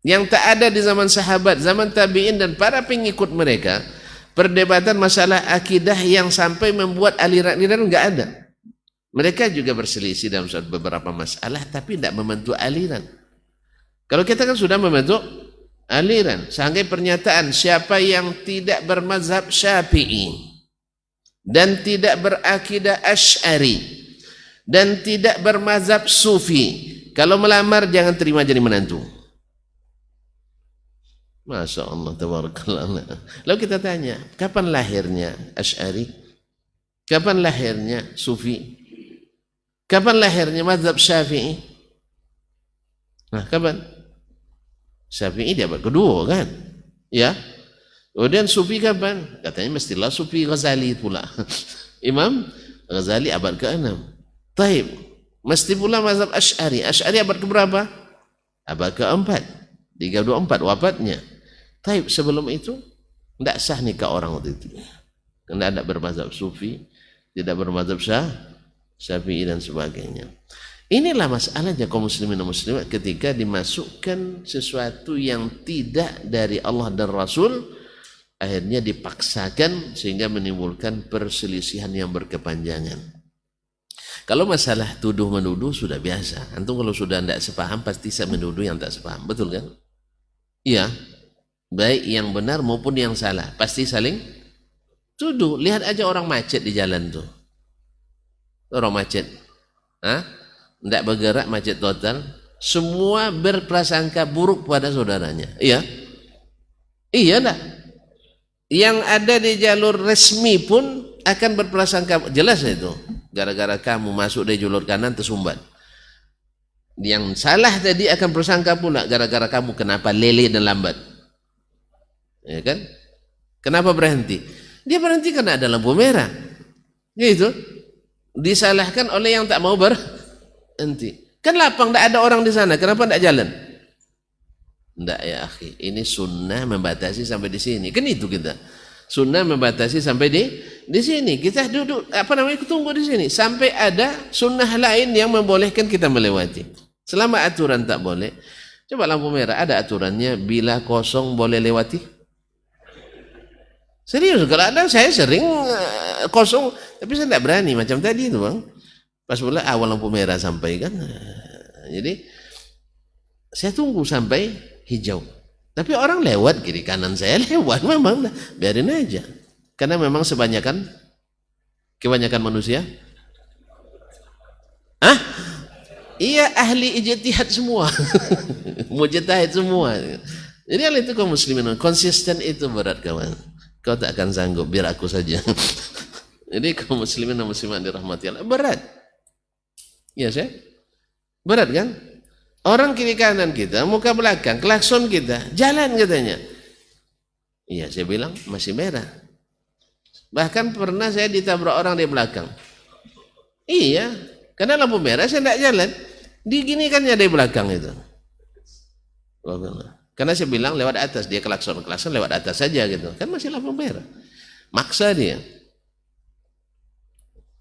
Yang tak ada di zaman sahabat, zaman tabi'in dan para pengikut mereka. Perdebatan masalah akidah yang sampai membuat aliran-aliran enggak ada. Mereka juga berselisih dalam beberapa masalah tapi tidak membentuk aliran. Kalau kita kan sudah membentuk aliran. Sampai pernyataan siapa yang tidak bermazhab Syafi'i dan tidak berakidah Asy'ari dan tidak bermazhab Sufi, kalau melamar jangan terima jadi menantu. Masya Allah, tabarakallah. Lalu kita tanya, kapan lahirnya Asy'ari? Kapan lahirnya Sufi? Kapan lahirnya mazhab Syafi'i? Nah, kapan? Syafi'i di abad kedua kan? Ya. Kemudian Sufi kapan? Katanya mestilah Sufi Ghazali pula. Imam Ghazali abad ke-6. Taib. Mesti pula mazhab Asy'ari. Asy'ari abad ke-berapa? Abad ke-4. 324 wafatnya. Taib, sebelum itu tidak sah nikah orang waktu itu. Karena tidak bermazhab Sufi, tidak bermazhab Syafi'i dan sebagainya. Inilah masalahnya kaum muslimin dan muslimat ketika dimasukkan sesuatu yang tidak dari Allah dan Rasul, akhirnya dipaksakan sehingga menimbulkan perselisihan yang berkepanjangan. Kalau masalah tuduh-menuduh sudah biasa. Antum kalau sudah tidak sepaham pasti saya menuduh yang tak sepaham. Betul kan? Iya. Baik yang benar maupun yang salah. Pasti saling tuduh. Lihat aja orang macet di jalan tuh. Orang macet. Tidak bergerak, macet total. Semua berprasangka buruk pada saudaranya. Iya. Iya dah. Yang ada di jalur resmi pun akan berprasangka. Jelas itu. Gara-gara kamu masuk dari jalur kanan tersumbat. Yang salah tadi akan bersangka pula gara-gara kamu kenapa lele dan lambat. Ya kan? Kenapa berhenti? Dia berhenti karena ada lampu merah. Gitu. Disalahkan oleh yang tak mau berhenti. Kan lapang, tak ada orang di sana. Kenapa tak jalan? Tidak ya akhi. Ini sunnah membatasi sampai di sini. Kan itu kita. Sunnah membatasi sampai di sini. Kita duduk tunggu di sini sampai ada sunnah lain yang membolehkan kita melewati. Selama aturan tak boleh. Coba lampu merah ada aturannya bila kosong boleh lewati. Serius kalau ada saya sering kosong tapi saya tidak berani macam tadi itu bang. Pas pula awal lampu merah sampai kan. Jadi saya tunggu sampai hijau. Tapi orang lewat kiri kanan saya lewat memang biarin aja. Karena memang kebanyakan manusia. Iya ahli ijtihad semua. Mujtahid semua. Jadi hal itu kaum muslimin konsisten itu berat kawan. Kau tak akan sanggup biar aku saja. Jadi kaum muslimin dan muslimat dirahmati Allah berat. Iya saya? Berat kan? Orang kiri kanan kita, muka belakang, klakson kita, jalan katanya. Iya, saya bilang masih merah. Bahkan pernah saya ditabrak orang di belakang. Iya, karena lampu merah saya tidak jalan. Diginikannya dari belakang itu. Karena saya bilang lewat atas, dia klakson lewat atas saja gitu. Kan masih lampu merah. Maksa dia.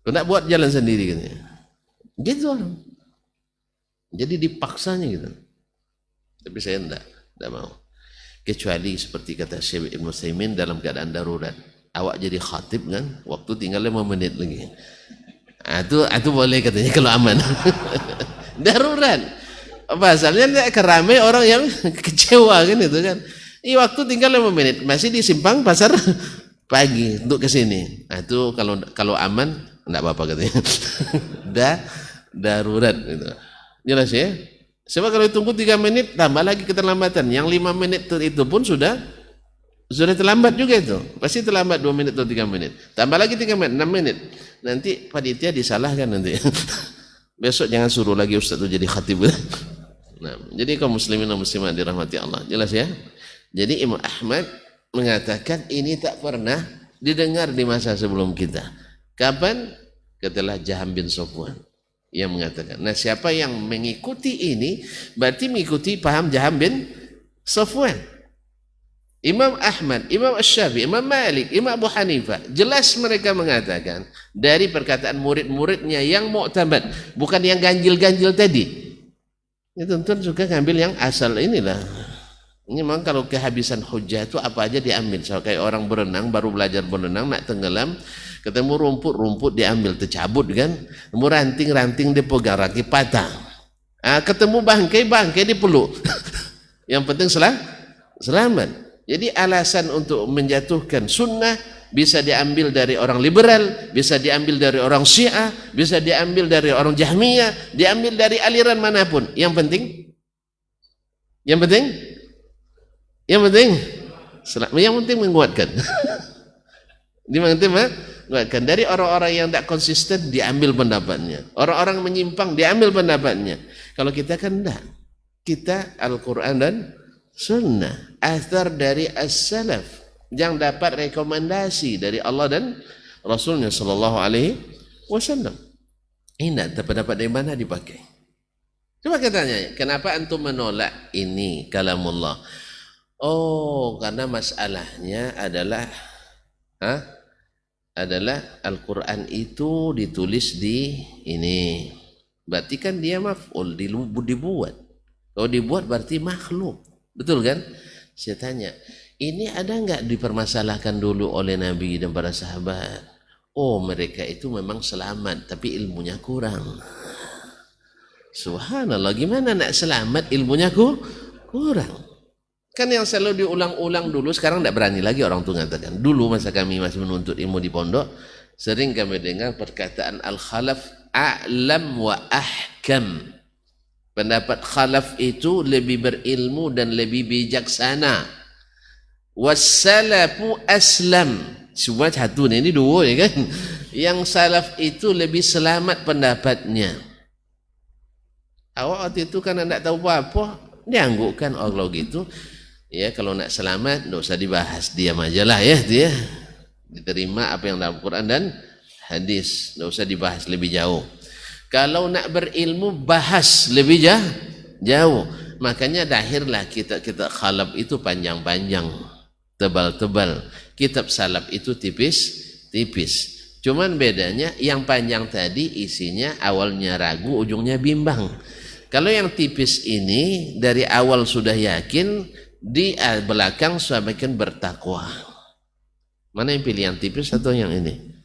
Kau nak buat jalan sendiri katanya. Gitu orang. Jadi dipaksanya gitu. Tapi saya tidak mau. Kecuali seperti kata Syekh Ibn Utsaimin dalam keadaan darurat. Awak jadi khatib kan, waktu tinggal 5 menit lagi. Itu boleh katanya kalau aman. Darurat. Pasalnya tidak keramai orang yang kecewa kan itu kan. Waktu tinggal 5 menit, masih di simpang pasar pagi untuk ke sini. Itu kalau aman tidak apa-apa katanya. Darurat gitu. Jelas ya? Sebab kalau tunggu 3 menit tambah lagi keterlambatan. Yang 5 menit itu pun sudah terlambat juga itu. Pasti terlambat 2 menit atau 3 menit. Tambah lagi 3 menit, 6 menit. Nanti panitia disalahkan nanti. Besok jangan suruh lagi ustaz itu jadi khatib. Nah, jadi kaum muslimin dan muslimat dirahmati Allah. Jelas ya? Jadi Imam Ahmad mengatakan ini tak pernah didengar di masa sebelum kita. Kapan? Ketelah Jaham bin Safwan yang mengatakan. Nah, siapa yang mengikuti ini berarti mengikuti paham Jaham bin Safwan. Imam Ahmad, Imam Asy-Syafi'i, Imam Malik, Imam Abu Hanifah, jelas mereka mengatakan dari perkataan murid-muridnya yang mu'tamad, bukan yang ganjil-ganjil tadi. Ini tentu juga ngambil yang asal inilah. Ini memang kalau kehabisan hujah itu apa aja diambil. So, kayak orang berenang, baru belajar berenang, nak tenggelam, ketemu rumput diambil, tercabut kan. Ketemu ranting dipegang, kaki patah. Ketemu bangkai dipeluk. Yang penting selamat. Jadi alasan untuk menjatuhkan sunnah bisa diambil dari orang liberal, bisa diambil dari orang Syiah, bisa diambil dari orang Jahmiyah, diambil dari aliran manapun. Yang penting menguatkan. Menguatkan dari orang-orang yang tidak konsisten diambil pendapatnya. Orang-orang menyimpang diambil pendapatnya. Kalau kita kan tidak. Kita Al-Quran dan Sunnah. Athar dari as-salaf yang dapat rekomendasi dari Allah dan Rasulnya Sallallahu Alaihi Wasallam. Ini dapat dari mana dipakai? Coba kita tanya, kenapa antum menolak ini kalamullah? Oh, karena masalahnya adalah Al-Quran itu ditulis di ini. Berarti kan dia maf'ul, dibuat. Kalau dibuat berarti makhluk. Betul kan? Saya tanya, ini ada enggak dipermasalahkan dulu oleh Nabi dan para sahabat? Oh, mereka itu memang selamat, tapi ilmunya kurang. Subhanallah, gimana nak selamat ilmunya kurang? Kan yang selalu diulang-ulang dulu, sekarang tidak berani lagi orang tua mengatakan. Dulu masa kami masih menuntut ilmu di pondok, sering kami dengar perkataan al-khalaf a'lam wa ahkam. Pendapat khalaf itu lebih berilmu dan lebih bijaksana. Wassalafu aslam. Cuma satu ini dua ya kan. Yang salaf itu lebih selamat pendapatnya. Awak waktu itu kan tidak tahu apa-apa, dianggukkan Allah gitu. Ya, kalau nak selamat, tidak usah dibahas, diam aja lah ya, dia diterima apa yang dalam Quran dan hadis, tidak usah dibahas lebih jauh. Kalau nak berilmu, bahas lebih jauh. Makanya lahirlah kitab khalaf itu panjang-panjang, tebal-tebal. Kitab salaf itu tipis-tipis. Cuman bedanya yang panjang tadi isinya awalnya ragu, ujungnya bimbang. Kalau yang tipis ini dari awal sudah yakin, di belakang sampaikan bertakwa. Mana yang pilih, yang tipis atau yang ini?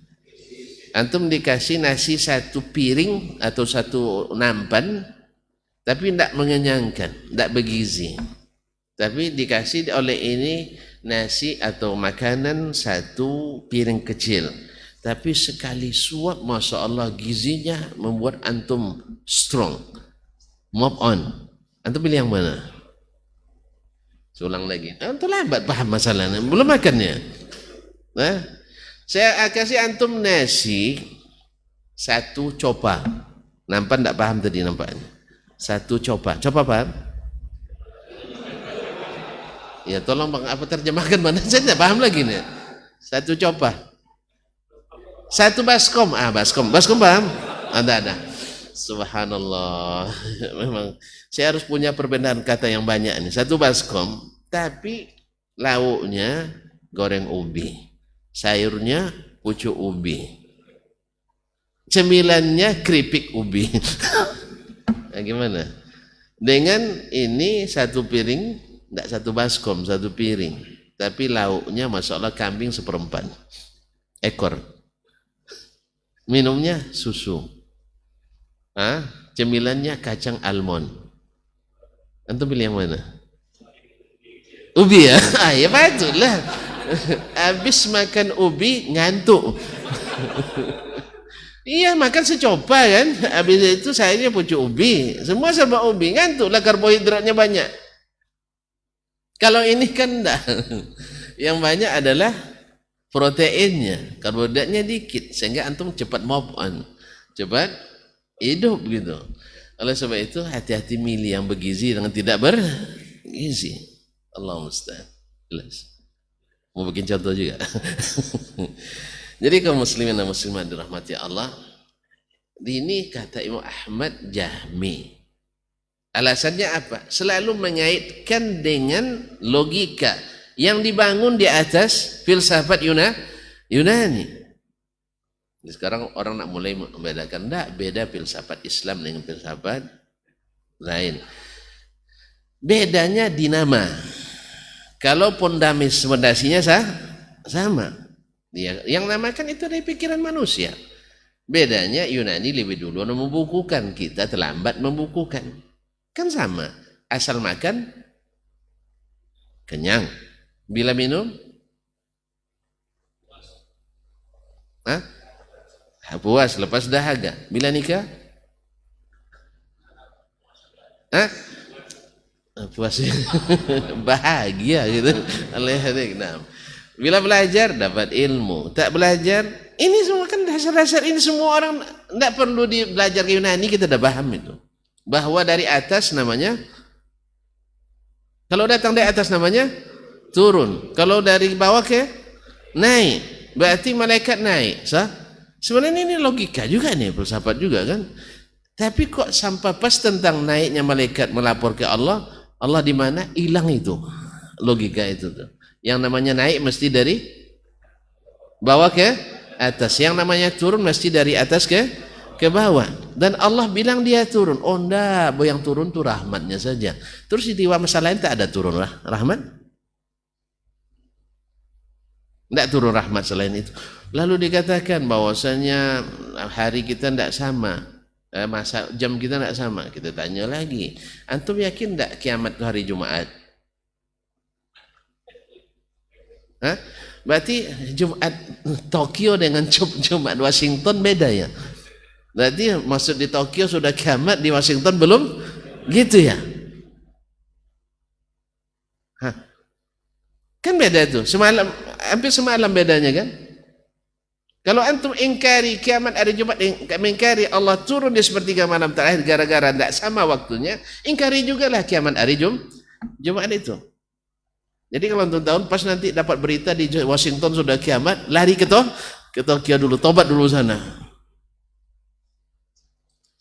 Antum dikasih nasi satu piring atau satu nampan, tapi tidak mengenyangkan, tidak bergizi. Tapi dikasih oleh ini nasi atau makanan satu piring kecil. Tapi sekali suap, Masya Allah, gizinya membuat antum strong. Move on. Antum pilih yang mana? Ulang lagi. Antum lambat paham masalahnya, belum makannya. Nah, saya kasih antum nasi satu copa. Nampak tidak paham tadi nampaknya? Satu copa. Copa paham? Ya tolong bang, apa terjemahkan mana? Saya tidak paham lagi nih. Satu copa. Satu baskom. Baskom paham? Ada. Subhanallah. Memang saya harus punya perbedaan kata yang banyak nih. Satu baskom, tapi lauknya goreng ubi, sayurnya pucuk ubi, cemilannya keripik ubi. Nah, gimana? Dengan ini satu piring, tidak satu baskom, satu piring, tapi lauknya Masya Allah kambing 1/4 ekor, minumnya susu. Cemilannya kacang almond. Antum pilih yang mana? Ubi ya? Ya patutlah. Habis makan ubi ngantuk. Iya, makan secoba kan. Habis itu sayurnya pucuk ubi. Semua serba ubi, ngantuklah, karbohidratnya banyak. Kalau ini kan enggak. Yang banyak adalah proteinnya, karbohidratnya dikit, sehingga antum cepat move on, cepat hidup gitu. Oleh sebab itu hati-hati milih yang bergizi dengan tidak bergizi. Allah musta'an. Mau bikin contoh juga. Jadi kaum muslimin dan muslimat dirahmati Allah, ini kata Imam Ahmad Jahmi. Alasannya apa? Selalu mengaitkan dengan logika yang dibangun di atas filsafat Yunani. Sekarang orang nak mulai membedakan, tidak beda filsafat Islam dengan filsafat lain. Bedanya di nama. Kalau pondasinya sama. Yang namakan itu dari pikiran manusia. Bedanya Yunani lebih dulu membukukan, kita terlambat membukukan. Kan sama. Asal makan kenyang. Bila minum puas, lepas dahaga. Bila nikah? Puas. Bahagia gitu. Nah. Bila belajar dapat ilmu, tak belajar, ini semua kan dasar-dasar, ini semua orang tidak perlu belajar ke Yunani, kita sudah paham itu. Bahwa dari atas namanya, kalau datang dari atas namanya turun, kalau dari bawah ke naik, berarti malaikat naik. Sebenarnya ini logika juga nih, filsafat juga kan. Tapi kok sampai pas tentang naiknya malaikat melapor ke Allah, Allah di mana? Hilang itu logika itu tuh. Yang namanya naik mesti dari bawah ke atas, yang namanya turun mesti dari atas ke bawah. Dan Allah bilang dia turun. Oh enggak, yang turun tuh rahmatnya saja. Terus di masalah lain tak ada turun rahmat. Tidak turun rahmat selain itu. Lalu dikatakan bahwasanya hari kita tidak sama, masa jam kita tidak sama. Kita tanya lagi, antum yakin tidak kiamat itu hari Jumat? Hah? Berarti Jumat Tokyo dengan Jumat Washington beda ya? Berarti maksud di Tokyo sudah kiamat, di Washington belum? Gitu ya? Hah? Kan beda itu, semalam, hampir semalam bedanya kan? Kalau antum ingkari kiamat hari Jumat, ingkari Allah turun di sepertiga malam terakhir gara-gara tidak sama waktunya, ingkari juga lah kiamat hari Jumat itu. Jadi kalau antum tahun pas nanti dapat berita di Washington sudah kiamat, lari ke Tokyo dulu, tobat dulu sana.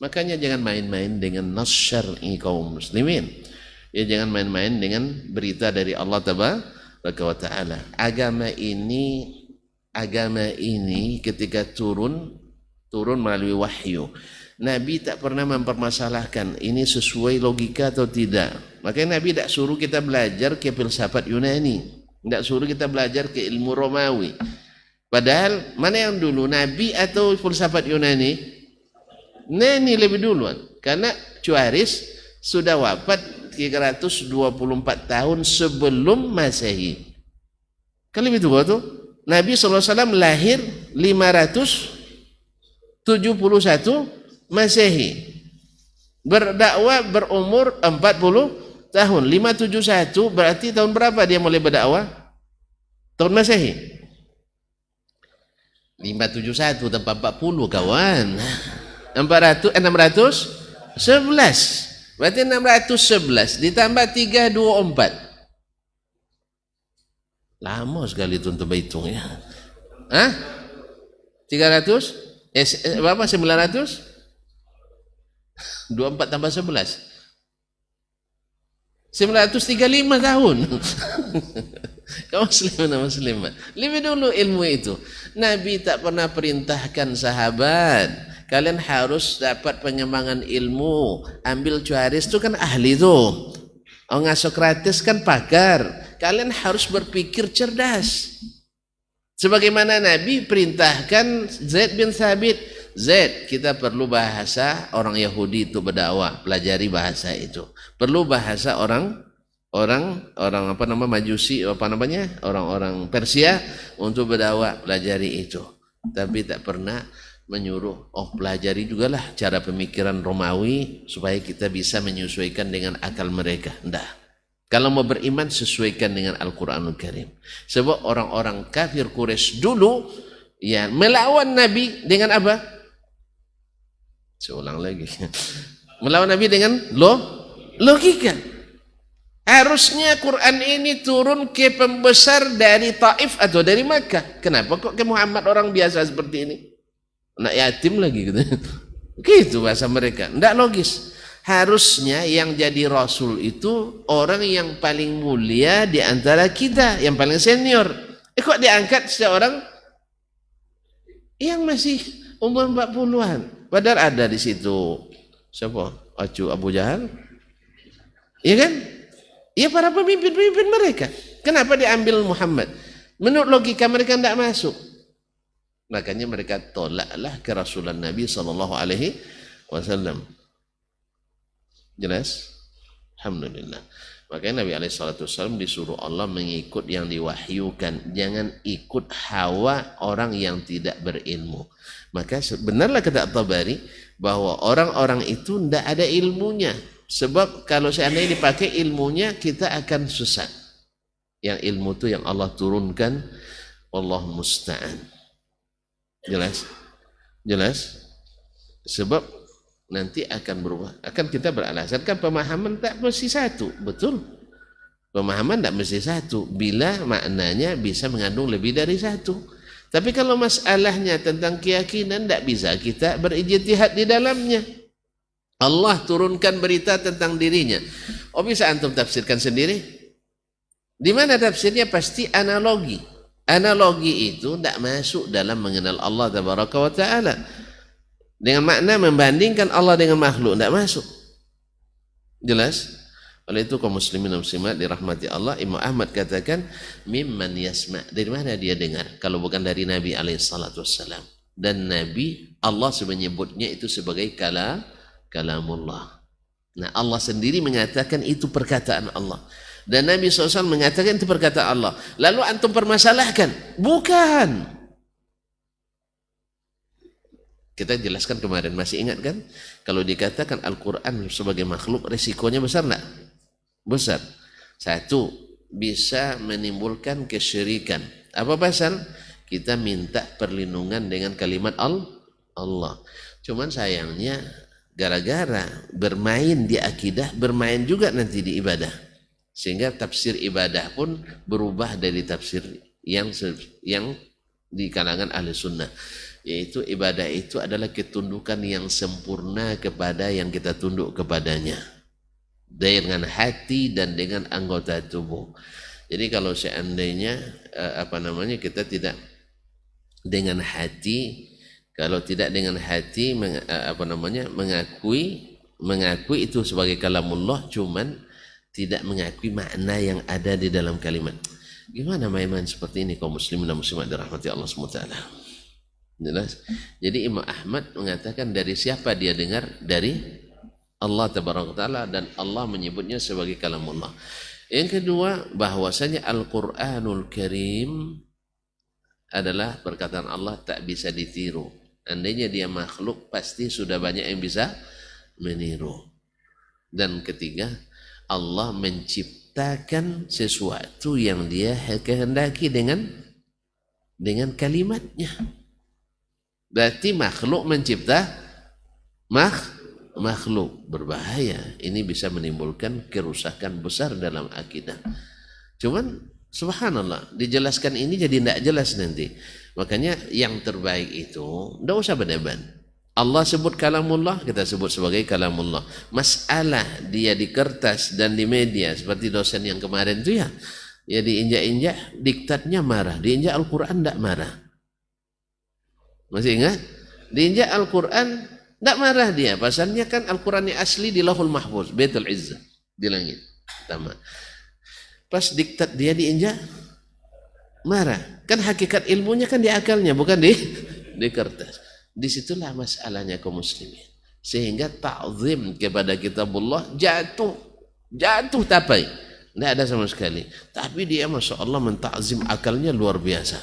Makanya jangan main-main dengan nas syar'i kaum muslimin. Ya jangan main-main dengan berita dari Allah Tabaraka wa Ta'ala. Agama ini ketika turun melalui wahyu. Nabi tak pernah mempermasalahkan ini sesuai logika atau tidak. Makanya Nabi tak suruh kita belajar ke filsafat Yunani, tak suruh kita belajar ke ilmu Romawi. Padahal mana yang dulu, Nabi atau filsafat Yunani? Yunani lebih duluan. Karena Chuaris sudah wafat 324 tahun sebelum Masehi. Kan lebih tua tuh. Nabi SAW lahir 571 Masehi. Berdakwah berumur 40 tahun. 571 berarti tahun berapa dia mulai berdakwah? Tahun Masehi. 571 tanpa 40 kawan. 611. Berarti 611 ditambah 324. Lama sekali itu untuk berhitung ya. Hah? 300? Berapa? 900? 24 tambah 11. 935 tahun. Kaum muslimin dan muslimat. Lebih dulu ilmu itu. Nabi tak pernah perintahkan sahabat, kalian harus dapat pengembangan ilmu. Ambil Chuaris itu kan ahli tuh. Sokrates kan pakar. Kalian harus berpikir cerdas. Sebagaimana Nabi perintahkan Zaid bin Thabit, Zaid, kita perlu bahasa orang Yahudi itu berdakwah, pelajari bahasa itu. Perlu bahasa orang apa nama Majusi, orang-orang Persia untuk berdakwah, pelajari itu. Tapi tak pernah menyuruh, pelajari jugalah cara pemikiran Romawi supaya kita bisa menyesuaikan dengan akal mereka. Enggak. Kalau mau beriman sesuaikan dengan Al-Quranul Karim. Sebab orang-orang kafir Quraisy dulu ya melawan Nabi dengan apa? Saya ulang lagi. Melawan Nabi dengan logika. Harusnya Quran ini turun ke pembesar dari Taif atau dari Makkah. Kenapa kok ke Muhammad orang biasa seperti ini? Anak yatim lagi gitu. Gitu bahasa mereka. Tidak logis. Harusnya yang jadi Rasul itu orang yang paling mulia di antara kita, yang paling senior. Kok diangkat seorang yang masih umur 40-an? Padahal ada di situ siapa? Abu Jahal. Iya kan? Iya para pemimpin-pemimpin mereka. Kenapa diambil Muhammad? Menurut logika mereka tidak masuk. Makanya mereka tolaklah kerasulan Nabi SAW. Jelas? Alhamdulillah. Makanya Nabi SAW disuruh Allah mengikut yang diwahyukan. Jangan ikut hawa orang yang tidak berilmu. Maka benarlah kata At-Tabari bahwa orang-orang itu tidak ada ilmunya. Sebab kalau seandainya dipakai ilmunya kita akan sesat. Yang ilmu itu yang Allah turunkan. Allah musta'an. Jelas? Jelas? Sebab nanti akan berubah. Akan kita beralasan kan pemahaman tak mesti satu. Betul. Pemahaman tak mesti satu. Bila maknanya bisa mengandung lebih dari satu. Tapi kalau masalahnya tentang keyakinan tak bisa kita berijtihad di dalamnya. Allah turunkan berita tentang dirinya. Bisa antum tafsirkan sendiri? Di mana tafsirnya? Pasti analogi. Analogi itu tak masuk dalam mengenal Allah Tabaraka wa Ta'ala. Dengan makna membandingkan Allah dengan makhluk, tidak masuk. Jelas? Oleh itu kaum muslimin dan muslimat dirahmati Allah, Imam Ahmad katakan mimman yasma, dari mana dia dengar kalau bukan dari Nabi alaihi salatu wassalam. Dan Nabi Allah menyebutnya itu sebagai kalamullah. Nah, Allah sendiri mengatakan itu perkataan Allah. Dan Nabi SAW mengatakan itu perkataan Allah. Lalu antum permasalahkan? Bukan. Kita jelaskan kemarin, masih ingat kan? Kalau dikatakan Al-Quran sebagai makhluk, resikonya besar enggak? Besar. Satu, bisa menimbulkan kesyirikan. Apa pasal? Kita minta perlindungan dengan kalimat Allah. Cuman sayangnya gara-gara bermain di akidah, bermain juga nanti di ibadah. Sehingga tafsir ibadah pun berubah dari tafsir yang di kalangan ahli sunnah. Yaitu ibadah itu adalah ketundukan yang sempurna kepada yang kita tunduk kepadanya. Dengan hati dan dengan anggota tubuh. Jadi kalau seandainya kita tidak dengan hati, kalau tidak dengan hati mengakui itu sebagai kalamullah, cuman tidak mengakui makna yang ada di dalam kalimat. Gimana main-main seperti ini kaum muslimin dan muslimat dirahmati Allah SWT? Jelas. Jadi Imam Ahmad mengatakan dari siapa dia dengar? Dari Allah Tabaraka Ta'ala, dan Allah menyebutnya sebagai kalamullah. Yang kedua, bahwasanya Al-Quranul Karim adalah perkataan Allah, tak bisa ditiru. Andainya dia makhluk, pasti sudah banyak yang bisa meniru. Dan ketiga, Allah menciptakan sesuatu yang dia kehendaki dengan kalimatnya. Berarti makhluk mencipta makhluk, berbahaya. Ini bisa menimbulkan kerusakan besar dalam akidah. Cuman subhanallah, dijelaskan ini jadi tidak jelas nanti. Makanya yang terbaik itu tidak usah berdebat. Allah sebut kalamullah, kita sebut sebagai kalamullah. Masalah dia di kertas dan di media seperti dosen yang kemarin itu ya diinjak-injak, diktatnya marah. Diinjak Al-Quran tidak marah. Masih ingat? Diinjak Al-Quran tidak marah dia. Pasalnya kan Al-Quran yang asli di Lauhul Mahfuz, Baitul Izzah, di langit. Pertama. Pas diktat dia diinjak, marah. Kan hakikat ilmunya kan di akalnya, bukan di kertas. Disitulah masalahnya kaum muslimin. Sehingga ta'zim kepada kitabullah jatuh tapai. Tidak ada sama sekali. Tapi dia Masya Allah mentakzim akalnya luar biasa.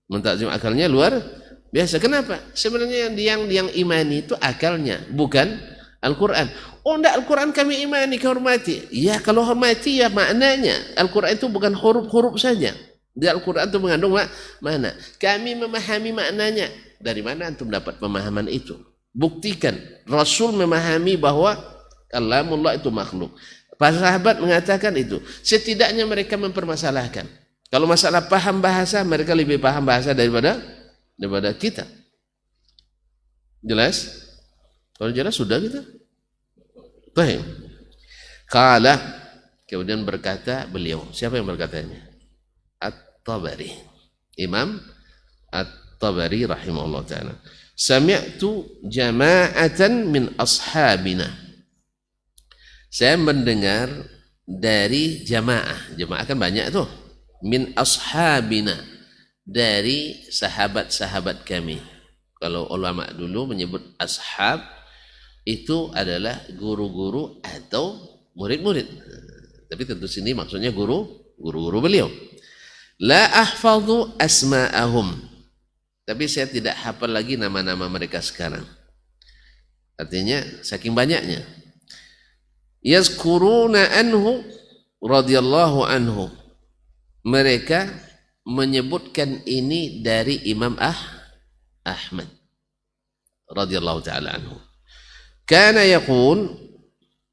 Mentakzim akalnya luar biasa. Kenapa? Sebenarnya yang imani itu akalnya, bukan Al-Quran. Oh enggak, Al-Quran kami imani, kehormati. Ya kalau hormati ya maknanya. Al-Quran itu bukan huruf-huruf saja. Di Al-Quran itu mengandung mana? Kami memahami maknanya. Dari mana antum dapat pemahaman itu? Buktikan. Rasul memahami bahwa kalamullah itu makhluk. Para sahabat mengatakan itu. Setidaknya mereka mempermasalahkan. Kalau masalah paham bahasa, mereka lebih paham bahasa daripada kita. Jelas? Kalau jelas sudah kita. Baik. Qala, kemudian berkata beliau. Siapa yang berkatanya? At-Tabari. Imam At-Tabari rahimahullah ta'ala. Sami'tu jama'atan min ashabina. Saya mendengar dari jamaah. Jamaah kan banyak tuh. Min ashabina. Dari sahabat-sahabat kami. Kalau ulama dulu menyebut ashab, itu adalah guru-guru atau murid-murid. Tapi tentu sini maksudnya guru-guru beliau. La ahfadhu asma'ahum. Tapi saya tidak hafal lagi nama-nama mereka sekarang. Artinya saking banyaknya. Yazkuruna anhu radhiyallahu anhu. Mereka menyebutkan ini dari Imam Ahmad radhiyallahu taala anhu. Kana yaqul,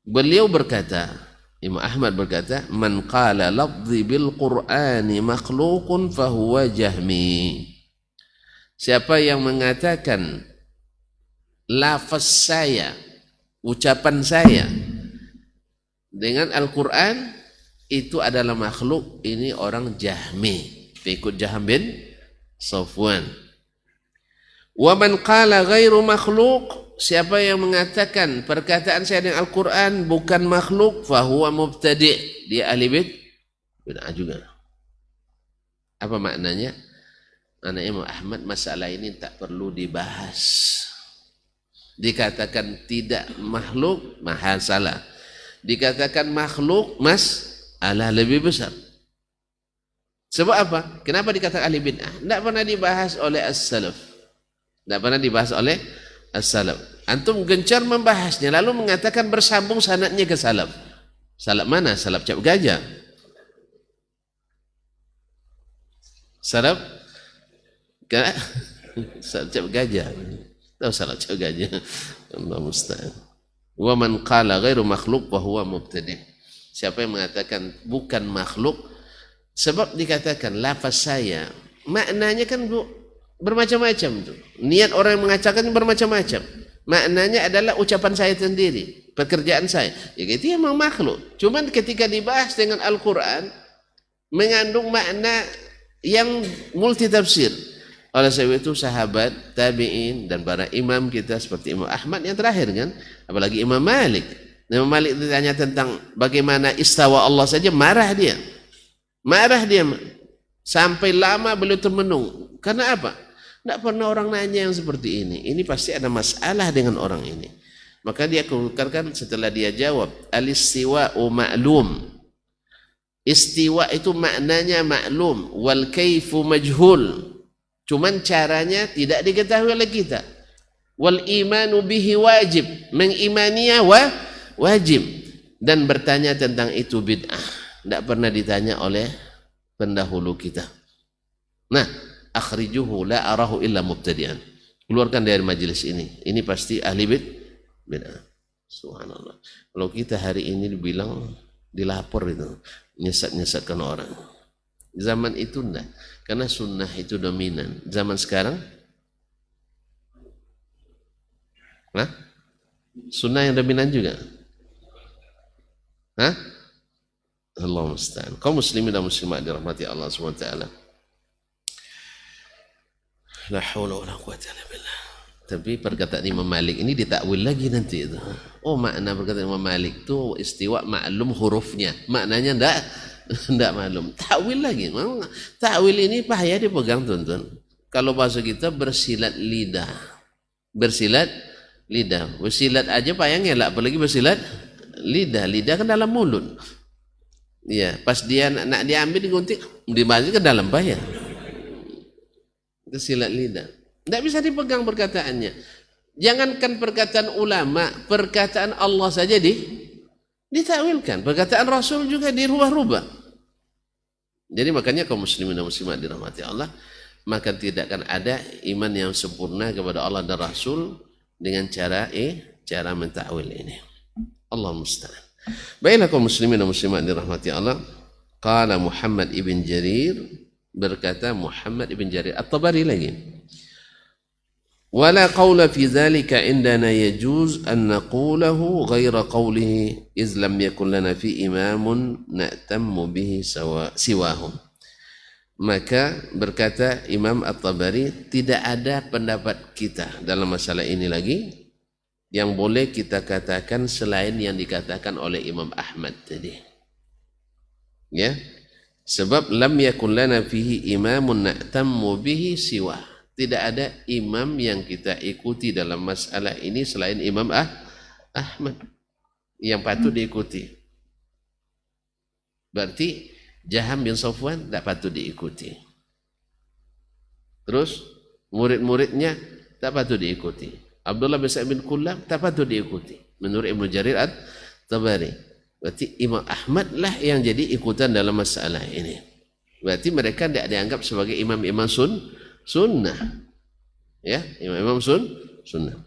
beliau berkata, Imam Ahmad berkata, man qala lafzi bil Qur'ani makhluqun fahuwa jahmi. Siapa yang mengatakan lafaz saya, ucapan saya dengan Al-Quran itu adalah makhluk, ini orang Jahmi, ikut Jahm bin Safwan. Wa man qala ghairu makhluk, siapa yang mengatakan perkataan saya dengan Al-Quran bukan makhluk, fahuwa mubtadi', dia ahli bid'ah juga. Apa maknanya? Anak Imam Ahmad, masalah ini tak perlu dibahas. Dikatakan tidak makhluk, masalah. Dikatakan makhluk, masalah lebih besar. Sebab apa? Kenapa dikatakan ahli bid'ah? Tidak pernah dibahas oleh as-salaf. Tidak pernah dibahas oleh as-salaf. Antum gencar membahasnya, lalu mengatakan bersambung sanadnya ke salaf. Salaf mana? Salaf cap gajah. Salaf cap gajah. Tahu salaf cap gajah? Allah musta'an. Wa man qala ghairu makhluk wa huwa mubtadi'. Siapa yang mengatakan bukan makhluk, sebab dikatakan lafaz saya, maknanya kan bermacam-macam tuh. Niat orang yang mengatakan bermacam-macam. Maknanya adalah ucapan saya sendiri, pekerjaan saya. Ya itu memang makhluk. Cuman ketika dibahas dengan Al-Quran, mengandung makna yang multi tafsir. Oleh sebab itu sahabat, tabi'in dan para imam kita seperti Imam Ahmad yang terakhir kan, apalagi Imam Malik. Imam Malik ditanya tentang bagaimana istawa Allah saja marah dia. Marah dia sampai lama beliau termenung. Karena apa? Tidak pernah orang nanya yang seperti ini. Ini pasti ada masalah dengan orang ini. Maka dia keluarkan setelah dia jawab, al-istiwa'u ma'lum. Istiwa itu maknanya maklum, wal kaifu majhul. Cuman caranya tidak diketahui oleh kita. Wal imanu bihi wajib, mengimaninya wajib, dan bertanya tentang itu bid'ah. Tidak pernah ditanya oleh pendahulu kita. Nah, akhrijuhu la arahu illa mubtadi'an. Keluarkan dari majelis ini. Ini pasti ahli bid'ah. Subhanallah. Kalau kita hari ini dibilang dilapor itu, nyesat-nyesatkan orang. Zaman itu enggak, karena sunnah itu dominan. Zaman sekarang, sunnah yang dominan juga. Allah musta'an. Kaum muslimin dan muslimat dirahmati Allah SWT. La haula wala quwwata illa billah. Tapi perkataan Imam Malik ini ditakwil lagi nanti itu. Oh, makna perkataan Imam Malik itu istiwa maklum hurufnya. Maknanya enggak maklum. Takwil lagi. Takwil ini bahaya dipegang, tuan-tuan. Kalau bahasa kita bersilat lidah. Bersilat lidah. Bersilat aja payangnya lah, apalagi bersilat lidah. Lidah kan dalam mulut. Ya, pas dia nak diambil digunting, dimasukin ke dalam payah. Itu silat lidah. Tidak bisa dipegang perkataannya. Jangankan perkataan ulama, perkataan Allah saja ditakwilkan. Perkataan Rasul juga dirubah-rubah. Jadi makanya kaum muslimin dan muslimat dirahmati Allah, maka tidak akan ada iman yang sempurna kepada Allah dan Rasul dengan cara mentakwil ini. Allah musta'an. Baiklah kaum muslimin dan muslimat dirahmati Allah. Qala Muhammad ibn Jarir, berkata Muhammad ibn Jarir At-Tabari lagi. Wala qawla fi dhalika indana yajuz an naquluhu ghaira qawlihi iz lam yakun lana fi imamun na'tammu bihi siwahum. Maka berkata Imam At-Tabari, tidak ada pendapat kita dalam masalah ini lagi yang boleh kita katakan selain yang dikatakan oleh Imam Ahmad tadi. Ya. Sebab lam yakun lana fihi imamun na'tammu bihi siwa. Tidak ada imam yang kita ikuti dalam masalah ini selain Imam Ahmad yang patut diikuti. Berarti Jaham bin Safwan tidak patut diikuti. Terus murid-muridnya tak patut diikuti. Abdullah bin Sa'id bin Kullab tak patut diikuti menurut Ibnu Jarir At-Tabari. Berarti Imam Ahmad lah yang jadi ikutan dalam masalah ini. Berarti mereka tidak dianggap sebagai imam-imam sunnah. Ya, imam-imam sunnah.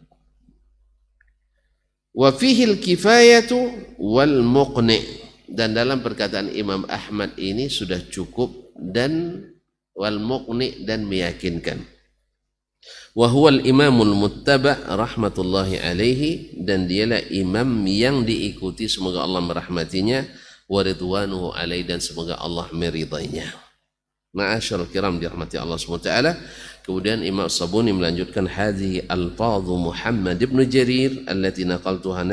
Wa fihil kifayatu wal muqni. Dan dalam perkataan Imam Ahmad ini sudah cukup dan wal muqni dan meyakinkan. Wa huwal imamul muttaba' rahmatullahi alaihi, dan dialah imam yang diikuti, semoga Allah merahmatinya, wa ridwanuhu alaihi, dan semoga Allah meridainya. Ma'asyarul kiram dirahmati Allah SWT. Kemudian Imam Sabuni melanjutkan hadhihi alfadhu Muhammad ibn Jarir allati naqaltuha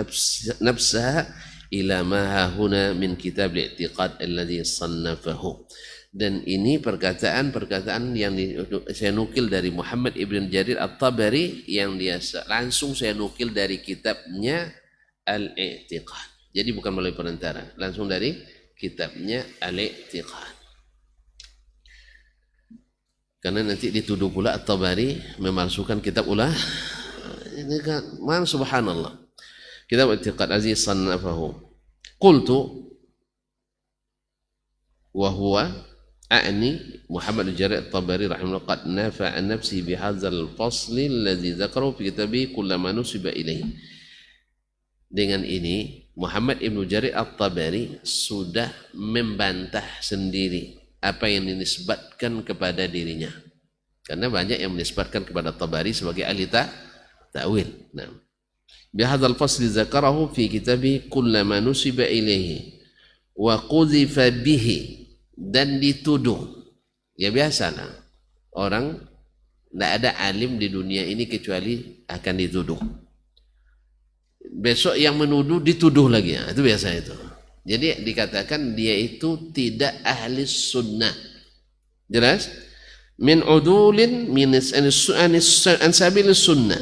nafsaha ila ma hahuna min kitab al-i'tiqad alladhi sannafahu. Dan ini perkataan-perkataan yang saya nukil dari Muhammad ibn Jarir At-Tabari yang dia langsung saya nukil dari kitabnya Al-I'tiqad. Jadi bukan melalui perantara, langsung dari kitabnya Al-I'tiqad. Karena nanti dituduh pula At-Tabari memalsukan kitab ulah. Ini kan, man subhanallah. Kitab I'tiqad Aziz sannafahu. Qultu wa huwa a'ni Muhammad al-Jarir At-Tabari rahimahullah qad nafa an nafsi bi hadzal fasli alladhi dzakarahu fi kitabihi kullama nusiba ilaihi. Dengan ini Muhammad Ibnu Jarir At-Tabari sudah membantah sendiri apa yang dinisbatkan kepada dirinya. Karena banyak yang menisbatkan kepada Tabari sebagai ahli ta'wil. Nah, bihadzal fasli dzakarahu fi kitabihi kullama nusiba ilaihi wa qudzifa bihi, dan dituduh. Ya biasalah orang tidak ada alim di dunia ini kecuali akan dituduh. Besok yang menuduh dituduh lagi. Nah, itu biasa itu. Jadi dikatakan dia itu tidak ahli sunnah. Jelas? Min udulin min ansabilis sunnah.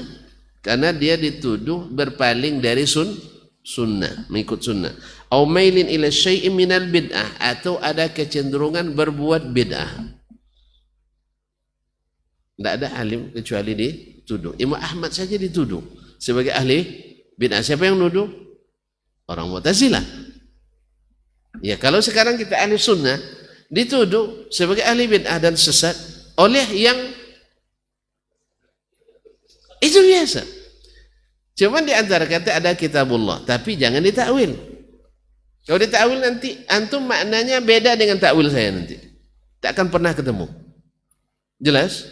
Karena dia dituduh berpaling dari sunnah, mengikut sunnah. Au mailin ila syai'in minal bid'ah, atau ada kecenderungan berbuat bid'ah. Tidak ada alim kecuali dituduh. Imam Ahmad saja dituduh sebagai ahli bid'ah. Siapa yang nuduh? Orang Mu'tazilah. Ya, kalau sekarang kita ahli sunnah dituduh sebagai ahli bid'ah dan sesat oleh yang itu biasa. Cuma di antara kata ada kitabullah, tapi jangan ditakwil. Kalau ditakwil nanti antum maknanya beda dengan takwil saya nanti. Tak akan pernah ketemu. Jelas?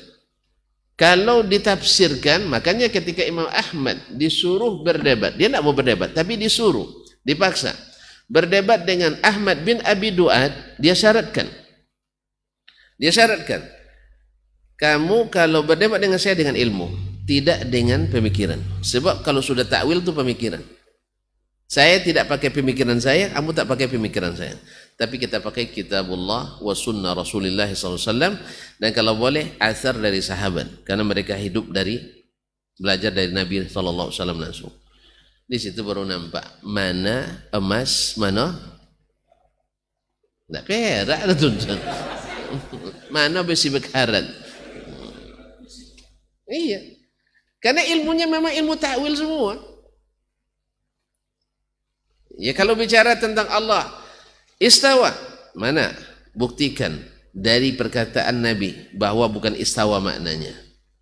Kalau ditafsirkan, makanya ketika Imam Ahmad disuruh berdebat, dia tidak mau berdebat, tapi disuruh, dipaksa berdebat dengan Ahmad bin Abi Duad, dia syaratkan, kamu kalau berdebat dengan saya dengan ilmu, tidak dengan pemikiran. Sebab kalau sudah takwil itu pemikiran. Saya tidak pakai pemikiran saya, kamu tak pakai pemikiran saya. Tapi kita pakai kitabullah wa sunnah Rasulullah SAW, dan kalau boleh asar dari sahabat, karena mereka hidup belajar dari Nabi SAW langsung. Di situ baru nampak mana emas, mana tidak perak, mana besi bekarat. Iya, karena ilmunya memang ilmu takwil semua. Ya, kalau bicara tentang Allah istawa, mana buktikan dari perkataan Nabi bahwa bukan istawa maknanya,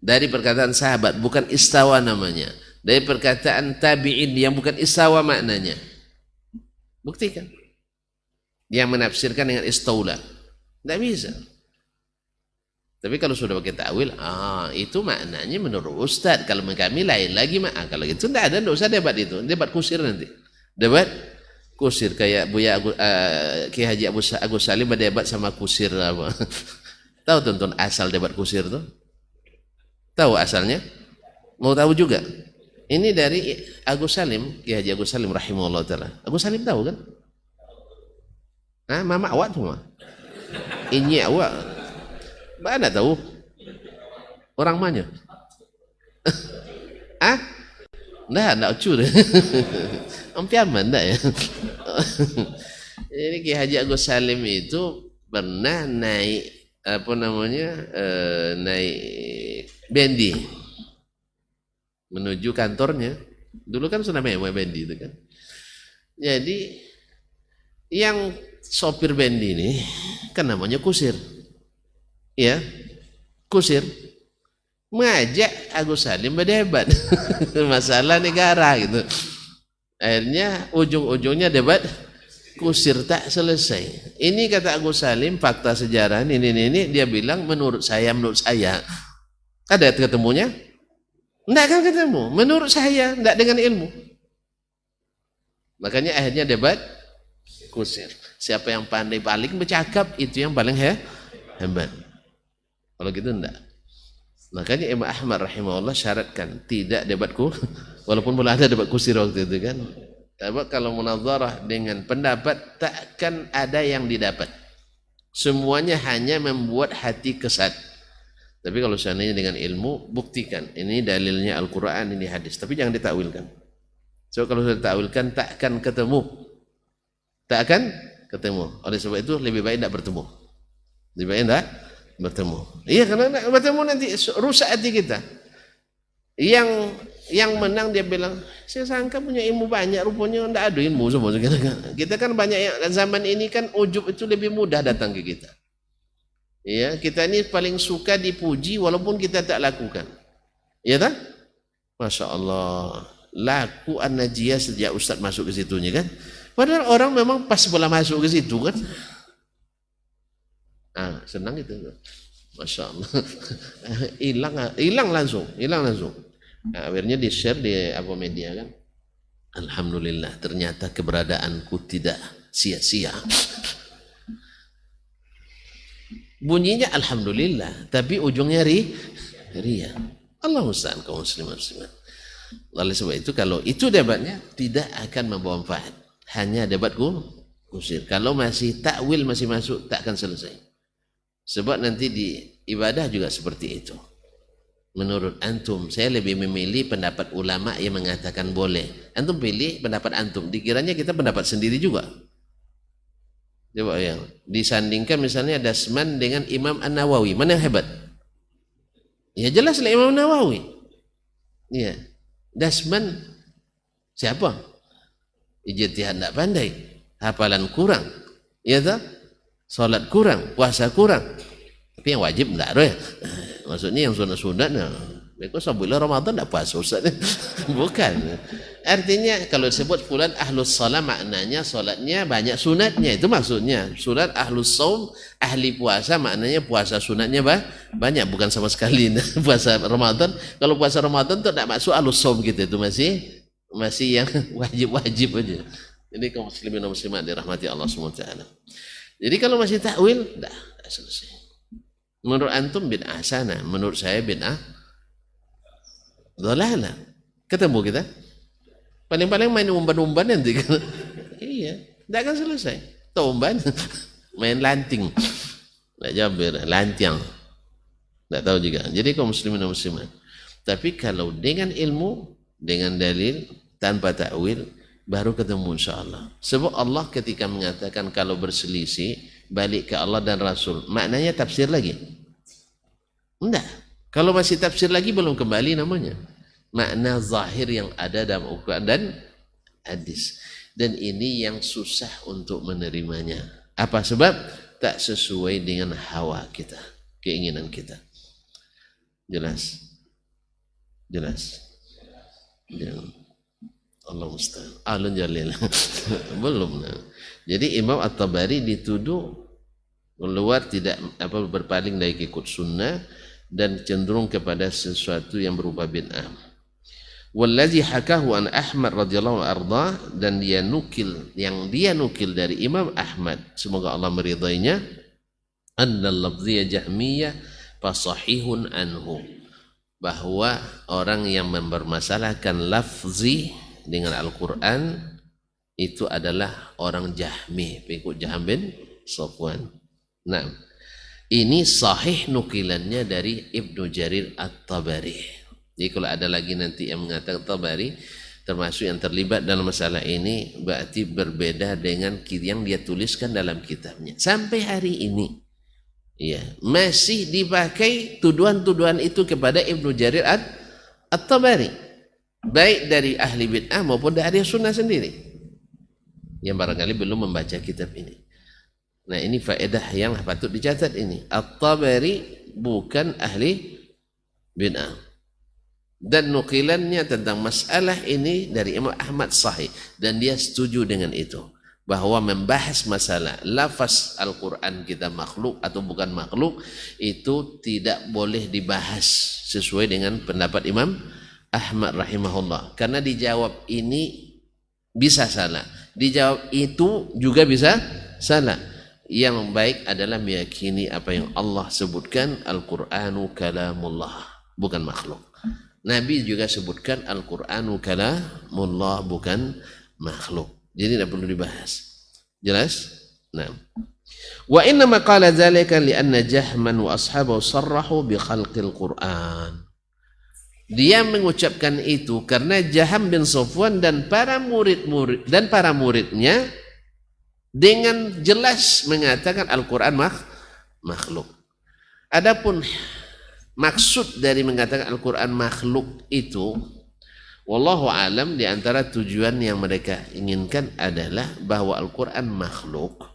dari perkataan sahabat bukan istawa namanya, dari perkataan tabi'in yang bukan istawa maknanya. Buktikan. Yang menafsirkan dengan istaula. Tidak bisa. Tapi kalau sudah pakai ta'wil, itu maknanya menurut Ustaz. Kalau kami lain lagi, kalau itu tidak ada, tidak usah debat itu. Debat kusir nanti. Debat kusir. Kayak Buya Kiai Haji Agus Salim berdebat sama kusir. Apa. Tahu tonton asal debat kusir itu? Tahu asalnya? Mau tahu juga? Ini dari Agus Salim, Kiai Haji Agus Salim rahimahullah ta'ala. Agus Salim tahu kan? Mama awak tuh mah. Ini awak. Mana tahu? Orang mana? Nggak ucur. Ampiaman enggak ya? Ini Kiai Haji Agus Salim itu pernah naik naik bendi menuju kantornya. Dulu kan sudah mewah bendi itu kan. Jadi yang sopir bendi ini kan namanya kusir. Ya, kusir mengajak Agus Salim berdebat masalah negara gitu. Akhirnya ujung-ujungnya debat kusir tak selesai. Ini kata Agus Salim, fakta sejarah ini dia bilang menurut saya. Ada ketemunya? Tidak akan ketemu. Menurut saya, tidak dengan ilmu. Makanya akhirnya debat kusir. Siapa yang pandai paling bercakap, itu yang paling hebat. Kalau gitu enggak. Makanya Imam Ahmad rahimahullah syaratkan tidak debatku, walaupun boleh ada debat kusir waktu itu kan. Tapi kalau munazarah dengan pendapat takkan ada yang didapat. Semuanya hanya membuat hati kesat. Tapi kalau seandainya dengan ilmu, buktikan ini dalilnya Al-Quran, ini hadis. Tapi jangan ditakwilkan. So kalau sudah ditakwilkan takkan ketemu. Takkan ketemu. Oleh sebab itu lebih baik tidak bertemu. Lebih baik tidak bertemu. Iya, karena bertemu nanti rusak hati kita. Yang menang dia bilang, saya sangka punya ilmu banyak, rupanya tidak ada ilmu semua. Kita kan banyak yang zaman ini kan ujub itu lebih mudah datang ke kita. Ya, kita ini paling suka dipuji walaupun kita tak lakukan. Ya tak? Masya Allah, laku an-najiyah sejak Ustaz masuk ke situnya kan. Padahal orang memang pas bola masuk ke situ kan. Senang itu, masya Allah. hilang langsung. Akhirnya di share di apa media kan. Alhamdulillah, ternyata keberadaanku tidak sia-sia. Bunyinya alhamdulillah, tapi ujungnya ria. Allah musta'an kaum muslimin. Oleh sebab itu kalau itu debatnya tidak akan membawa manfaat. Hanya debat kusir. Kalau masih takwil masih masuk, tak akan selesai. Sebab nanti di ibadah juga seperti itu. Menurut antum, saya lebih memilih pendapat ulama yang mengatakan boleh. Antum pilih pendapat antum. Dikiranya kita pendapat sendiri juga. Coba yang disandingkan misalnya Dasman dengan Imam An-Nawawi. Mana yang hebat? Ya jelaslah Imam An-Nawawi. Iya. Dasman siapa? Ijtihad tidak pandai. Hafalan kurang. Iya tak? Salat kurang, puasa kurang. Tapi yang wajib enggak ada ya. Maksudnya yang sunat-sunat mereka sambil Ramadan enggak puasa Ustaz. Bukan. Artinya kalau disebut fulan ahlus shalah maknanya salatnya banyak sunatnya. Itu maksudnya. Sunat ahlus shaum, ahli puasa maknanya puasa sunatnya banyak, bukan sama sekali puasa Ramadan. Kalau puasa Ramadan itu enggak masuk ahlus shaum gitu. Itu masih yang wajib-wajib aja. Jadi kaum muslimin dan muslimat dirahmati Allah SWT. Jadi kalau masih takwil, dah selesai. Menurut antum bid'ah sana, menurut saya bid'ah dhalalah. Ketemu kita. Paling-paling main umban-umban nanti kan. Iya, tidak akan selesai. Tahu umban, main lanting. Tidak jabir, lantiang. Tidak tahu juga. Jadi kaum muslimin dan muslimat. Tapi kalau dengan ilmu, dengan dalil, tanpa takwil, baru ketemu insyaAllah. Sebab Allah ketika mengatakan kalau berselisih balik ke Allah dan Rasul, maknanya tafsir lagi? Enggak. Kalau masih tafsir lagi belum kembali namanya. Makna zahir yang ada dalam Al-Quran dan hadis. Dan ini yang susah untuk menerimanya. Apa sebab? Tak sesuai dengan hawa kita, keinginan kita. Jelas? Jelas? Allah musta'an. Alun jalil. Belum. Jadi Imam At-Tabari dituduh keluar tidak berpaling dari ikut sunnah dan cenderung kepada sesuatu yang berupa bid'ah. Wallazi hakahu an Ahmad radhiyallahu arda, dan dia nukil dari Imam Ahmad, semoga Allah meridainya, annal lafziyah jahmiyah fasahihun anhu, bahwa orang yang mempermasalahkan lafzi dengan Al-Quran itu adalah orang Jahmi, pengikut Jahm bin Safwan. Nah, ini sahih nukilannya dari Ibnu Jarir At-Tabari. Jadi kalau ada lagi nanti yang mengatakan Tabari termasuk yang terlibat dalam masalah ini, berarti berbeda dengan yang dia tuliskan dalam kitabnya. Sampai hari ini ya, masih dipakai tuduhan-tuduhan itu kepada Ibnu Jarir At-Tabari. Baik dari ahli bid'ah maupun dari sunnah sendiri yang barangkali belum membaca kitab ini. Nah, ini faedah yang patut dicatat ini. At-Tabari bukan ahli bid'ah. Dan nukilannya tentang masalah ini dari Imam Ahmad sahih. Dan dia setuju dengan itu. Bahwa membahas masalah lafaz Al-Quran kita makhluk atau bukan makhluk, itu tidak boleh dibahas sesuai dengan pendapat Imam Ahmad rahimahullah. Karena dijawab ini bisa salah, dijawab itu juga bisa salah. yang baik adalah meyakini apa yang Allah sebutkan, Al-Qur'anu kalamullah, bukan makhluk. Nabi juga sebutkan Al-Qur'anu kalamullah, bukan makhluk. Jadi tidak perlu dibahas. Jelas? Nah. Wa inna ma qala dzalika li anna Jahman wa ashabahu sarrahu bi khalqil Qur'an. Dia mengucapkan itu karena Jaham bin Safwan dan para muridnya dengan jelas mengatakan Al-Quran makhluk. Adapun maksud dari mengatakan Al-Quran makhluk itu, wallahu alam, di antara tujuan yang mereka inginkan adalah bahwa Al-Quran makhluk,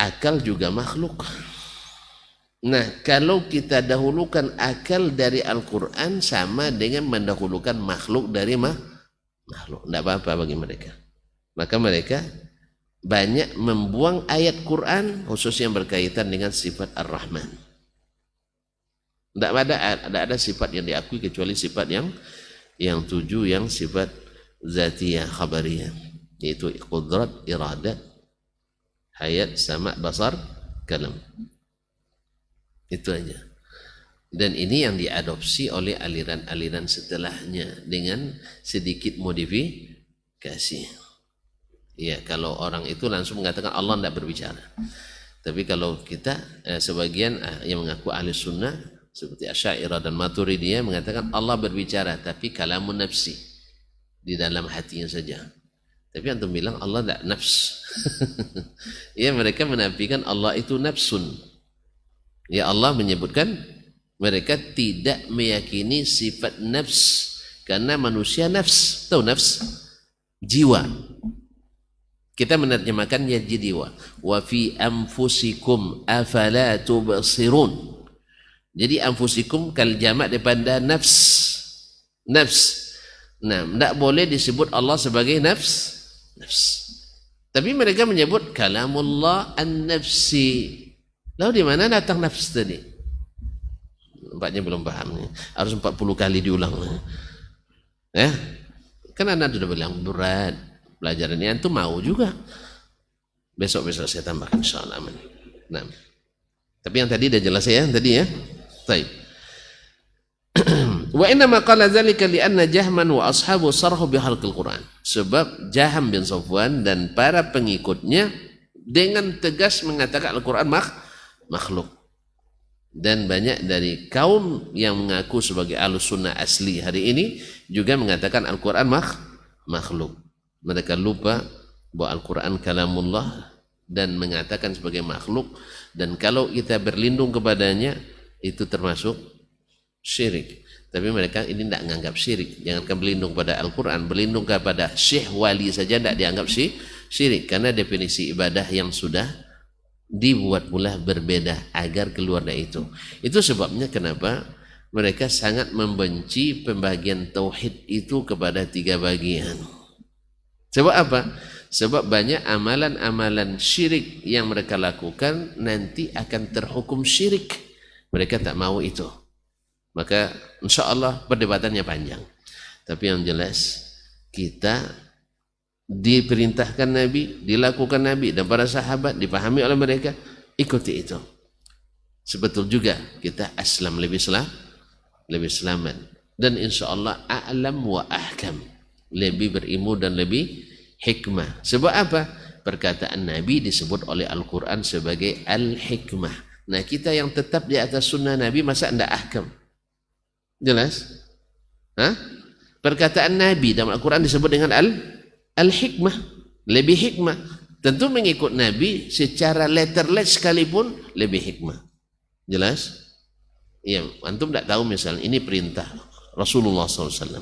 akal juga makhluk. Nah, kalau kita dahulukan akal dari Al-Quran sama dengan mendahulukan makhluk dari makhluk. Tidak apa-apa bagi mereka. Maka mereka banyak membuang ayat Quran khusus yang berkaitan dengan sifat Ar-Rahman. Tidak ada sifat yang diakui kecuali sifat yang 7, yang sifat zatiyah khabariyah, yaitu qudrat, iradat, hayat, sama, basar, kalam. Itu aja. Dan ini yang diadopsi oleh aliran-aliran setelahnya dengan sedikit modifikasi. Ya, kalau orang itu langsung mengatakan Allah tidak berbicara. Tapi kalau kita sebagian yang mengaku ahli sunnah seperti Asy'ariyah dan Maturidiyah mengatakan Allah berbicara, tapi kalamun nafsi, di dalam hatinya saja. Tapi antum bilang Allah tidak nafs. Ya, mereka menafikan Allah itu nafsun. Ya, Allah menyebutkan mereka tidak meyakini sifat nafs karena manusia nafs. Tahu nafs? Jiwa. Kita menerjemahkannya jiwa. Wa fi anfusikum afala tubsirun. Jadi anfusikum kal jamak daripada nafs. Nafs. Nah, tidak boleh disebut Allah sebagai nafs. Tapi mereka menyebut kalamullah an-nafsi. Lalu di mana datang nafs tadi? Nampaknya belum paham. Harus 40 kali diulang. Ya? Kan anda sudah bilang berat pelajaran ini. Antum mau juga. Besok-besok saya tambahkan insyaallah. Nah. Tapi yang tadi sudah jelas ya, tadi ya. Baik. Wa inna ma qala dzalika li anna Jahman wa ashabu sarhu bi khalqil Quran. Sebab Jaham bin Safwan dan para pengikutnya dengan tegas mengatakan Al-Quran makhluk. Dan banyak dari kaum yang mengaku sebagai ahlus sunnah asli hari ini juga mengatakan Al-Quran makhluk. Mereka lupa bahwa Al-Quran kalamullah dan mengatakan sebagai makhluk, dan kalau kita berlindung kepadanya itu termasuk syirik. Tapi mereka ini tidak menganggap syirik. Jangankan berlindung pada Al-Quran, berlindung kepada syekh wali saja tidak dianggap syirik, karena definisi ibadah yang sudah dibuat pula berbeda agar keluar dari itu. Itu sebabnya kenapa mereka sangat membenci pembagian tauhid itu kepada 3 bagian. Sebab apa? Sebab banyak amalan-amalan syirik yang mereka lakukan nanti akan terhukum syirik. Mereka tak mau itu. Maka insya Allah perdebatannya panjang. Tapi yang jelas kita diperintahkan Nabi, dilakukan Nabi dan para sahabat, dipahami oleh mereka, ikuti itu. Sebetul juga kita aslam lebih selamat, dan insya Allah a'lam wa ahkam, lebih berilmu dan lebih hikmah. Sebab apa? Perkataan Nabi disebut oleh Al-Quran sebagai al-hikmah. Nah, kita yang tetap di atas sunnah Nabi masa tidak ahkam? Jelas? Perkataan Nabi dalam Al-Quran disebut dengan al-hikmah, lebih hikmah. Tentu mengikut Nabi secara letterless sekalipun lebih hikmah. Jelas? Ya, antum tidak tahu misalnya ini perintah Rasulullah SAW,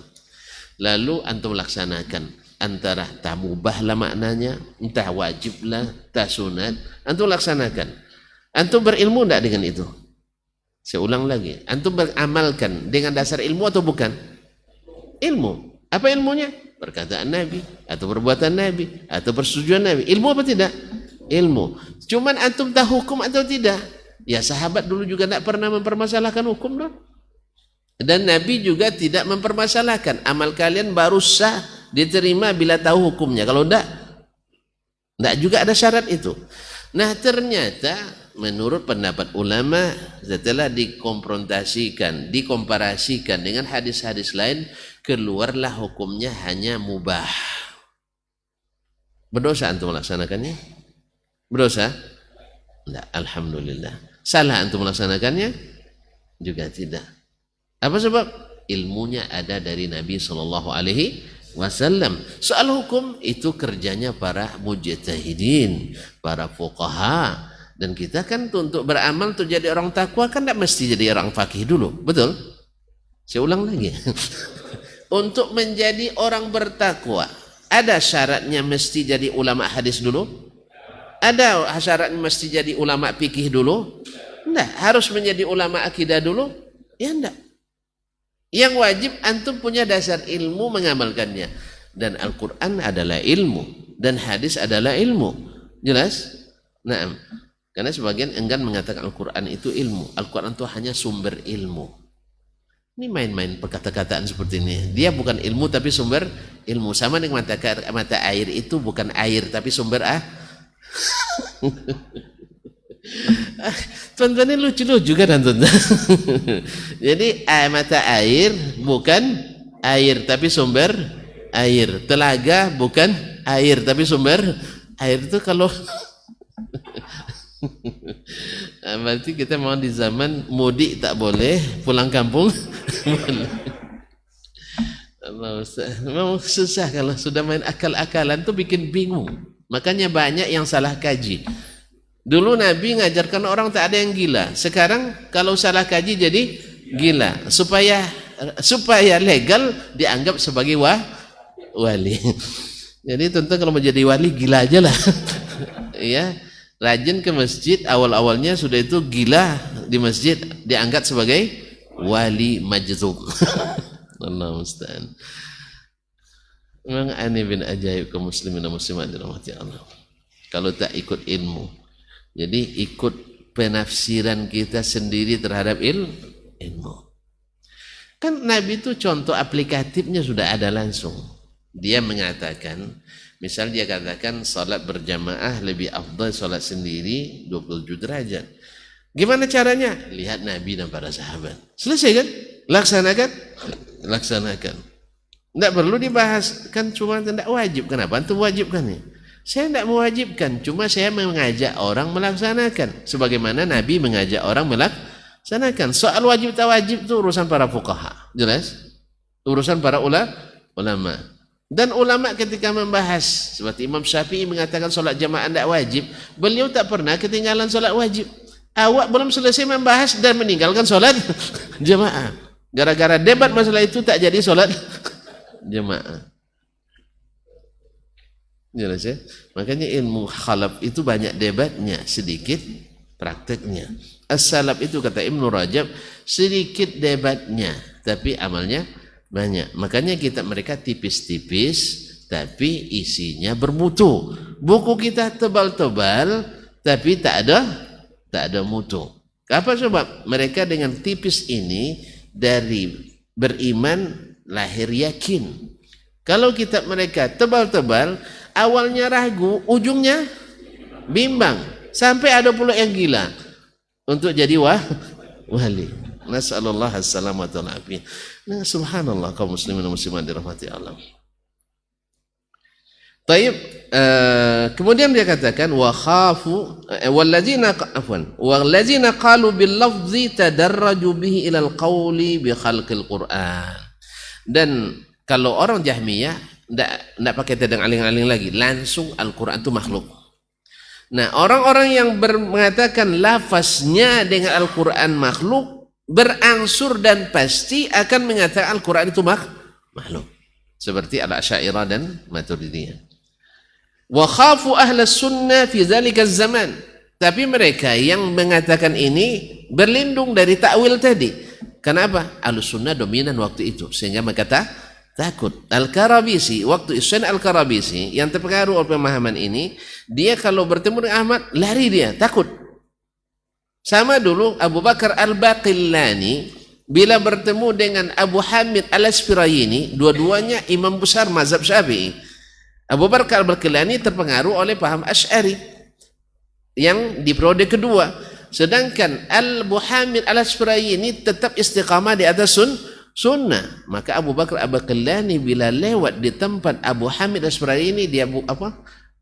lalu antum laksanakan, antara tak mubah lah maknanya, entah wajib lah, tak sunat, antum laksanakan. Antum berilmu tidak dengan itu? Saya ulang lagi, antum beramalkan dengan dasar ilmu atau bukan? Ilmu. Apa ilmunya? Perkataan Nabi, atau perbuatan Nabi, atau persetujuan Nabi. Ilmu apa tidak? Ilmu. Cuman antum tahu hukum atau tidak? Ya, sahabat dulu juga tidak pernah mempermasalahkan hukum dong. Dan Nabi juga tidak mempermasalahkan. Amal kalian baru sah diterima bila tahu hukumnya. Kalau tidak, Tidak juga ada syarat itu. Nah ternyata menurut pendapat ulama setelah dikomparasikan dengan hadis-hadis lain, keluarlah hukumnya hanya mubah. Berdosa antum melaksanakannya? Berdosa? Tidak, alhamdulillah. Salah antum melaksanakannya? Juga tidak. Apa sebab? Ilmunya ada dari Nabi SAW. Soal hukum itu kerjanya para mujtahidin, para fuqaha. Dan kita kan untuk beramal, untuk jadi orang takwa kan tidak mesti jadi orang fakih dulu, betul? Saya ulang lagi. Untuk menjadi orang bertakwa, ada syaratnya mesti jadi ulama hadis dulu? Ada syaratnya mesti jadi ulama fikih dulu? Tidak. Harus menjadi ulama akidah dulu? Ya tidak. Yang wajib antum punya dasar ilmu mengamalkannya. Dan Al-Quran adalah ilmu. Dan hadis adalah ilmu. Jelas? Nah, karena sebagian enggan mengatakan Al-Quran itu ilmu. Al-Quran itu hanya sumber ilmu. Ini main-main perkata-kataan seperti ini. Dia bukan ilmu tapi sumber ilmu. Sama dengan mata air itu bukan air tapi sumber Tuan-tuan ini lucu-lucu kan tuan-tuan. Jadi mata air bukan air tapi sumber air. Telaga bukan air tapi sumber air. Itu kalau berarti kita mau di zaman mudik tak boleh, pulang kampung boleh. Allah Ustaz, memang susah kalau sudah main akal-akalan tuh bikin bingung. Makanya banyak yang salah kaji. Dulu Nabi ngajarkan orang tak ada yang gila. Sekarang kalau salah kaji jadi gila. Supaya legal dianggap sebagai wali. Jadi tentu kalau mau jadi wali gila aja lah. Ya, rajin ke masjid, awal-awalnya sudah itu gila di masjid, diangkat sebagai wali majzub. Allah musta'an. Memang aneh bin ajaib kaum muslimin dan muslimat dirahmati Allah. Kalau tak ikut ilmu. Jadi ikut penafsiran kita sendiri terhadap ilmu. Kan Nabi itu contoh aplikatifnya sudah ada langsung. Dia mengatakan, misal dia katakan salat berjamaah lebih afdal salat sendiri 27 derajat. Gimana caranya? Lihat Nabi dan para sahabat. Selesai kan? Laksanakan. Laksanakan. Tidak perlu dibahas. Kan cuma tidak wajib. Kenapa? Itu wajibkan nih. Saya tidak mewajibkan. Cuma saya mengajak orang melaksanakan. Sebagaimana Nabi mengajak orang melaksanakan. Soal wajib tak wajib itu urusan para fuqaha. Jelas? Urusan para ulama. Dan ulama ketika membahas, seperti Imam Syafi'i mengatakan solat jamaah tidak wajib, beliau tak pernah ketinggalan solat wajib. Awak belum selesai membahas dan meninggalkan solat jamaah. Gara-gara debat masalah itu tak jadi solat jamaah. Jelas ya? Makanya ilmu khalaf itu banyak debatnya, sedikit prakteknya. As-salaf itu kata Ibnu Rajab, sedikit debatnya, tapi amalnya banyak. Makanya mereka tipis-tipis tapi isinya bermutu. Buku kita tebal-tebal tapi tak ada mutu. Apa sebab? Mereka dengan tipis ini dari beriman lahir yakin. Kalau kitab mereka tebal-tebal, awalnya ragu, ujungnya bimbang. Sampai ada pula yang gila untuk jadi wali. Nas'alullah as-salamata wal afiyah. Nah, subhanallah kaum muslimin dan muslimat dirahmati Allah. Taib, kemudian dia katakan wa khafu walladzina qalu bil lafzi tadarraju bihi ila al-qawli bi khalqil Qur'an. Dan kalau orang Jahmiyah enggak pakai tedang aling-aling lagi, langsung Al-Qur'an itu makhluk. Nah, orang-orang yang mengatakan lafaznya dengan Al-Qur'an makhluk berangsur dan pasti akan mengatakan Al-Quran itu makhluk. Seperti Al-Asy'ariyah dan Maturidiyah. Wa khafu ahlas sunnah fi dzalika zaman. Tapi mereka yang mengatakan ini berlindung dari takwil tadi. Kenapa? Ahlus sunnah dominan waktu itu sehingga mereka takut. Al-Karabisi, waktu Ihsan Al-Karabisi yang terpengaruh oleh pemahaman ini, dia kalau bertemu dengan Ahmad lari, dia takut. Sama dulu Abu Bakar Al-Baqillani bila bertemu dengan Abu Hamid Al-Asfirayini, dua-duanya imam besar mazhab Syafi'i. Abu Bakar Al-Baqillani terpengaruh oleh paham Asy'ari yang di periode kedua. Sedangkan Abu Hamid Al-Asfaraini tetap istiqamah di atas sunnah. Maka Abu Bakar Al-Baqillani bila lewat di tempat Abu Hamid Al-Asfaraini dia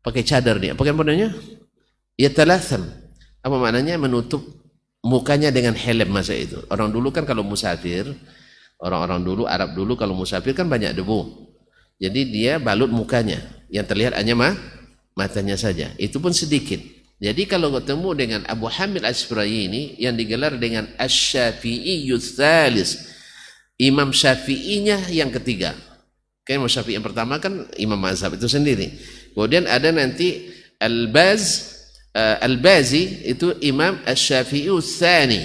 pakai cadar dia. Pakai apa namanya? Yatalatham. Apa maknanya? Menutup mukanya dengan helm masa itu. Orang dulu kan kalau musafir, orang-orang dulu Arab dulu kalau musafir kan banyak debu. Jadi dia balut mukanya. Yang terlihat hanya matanya saja. Itu pun sedikit. Jadi kalau ketemu dengan Abu Hamid Al-Asfaraini yang digelar dengan Asy-Syafi'iyyus Tsalis, Imam Syafi'inya yang ketiga. Kan Imam Syafi'i yang pertama kan Imam mazhab itu sendiri. Kemudian ada nanti Al-Bazi itu Imam Asy-Syafi'iyyus Tsani.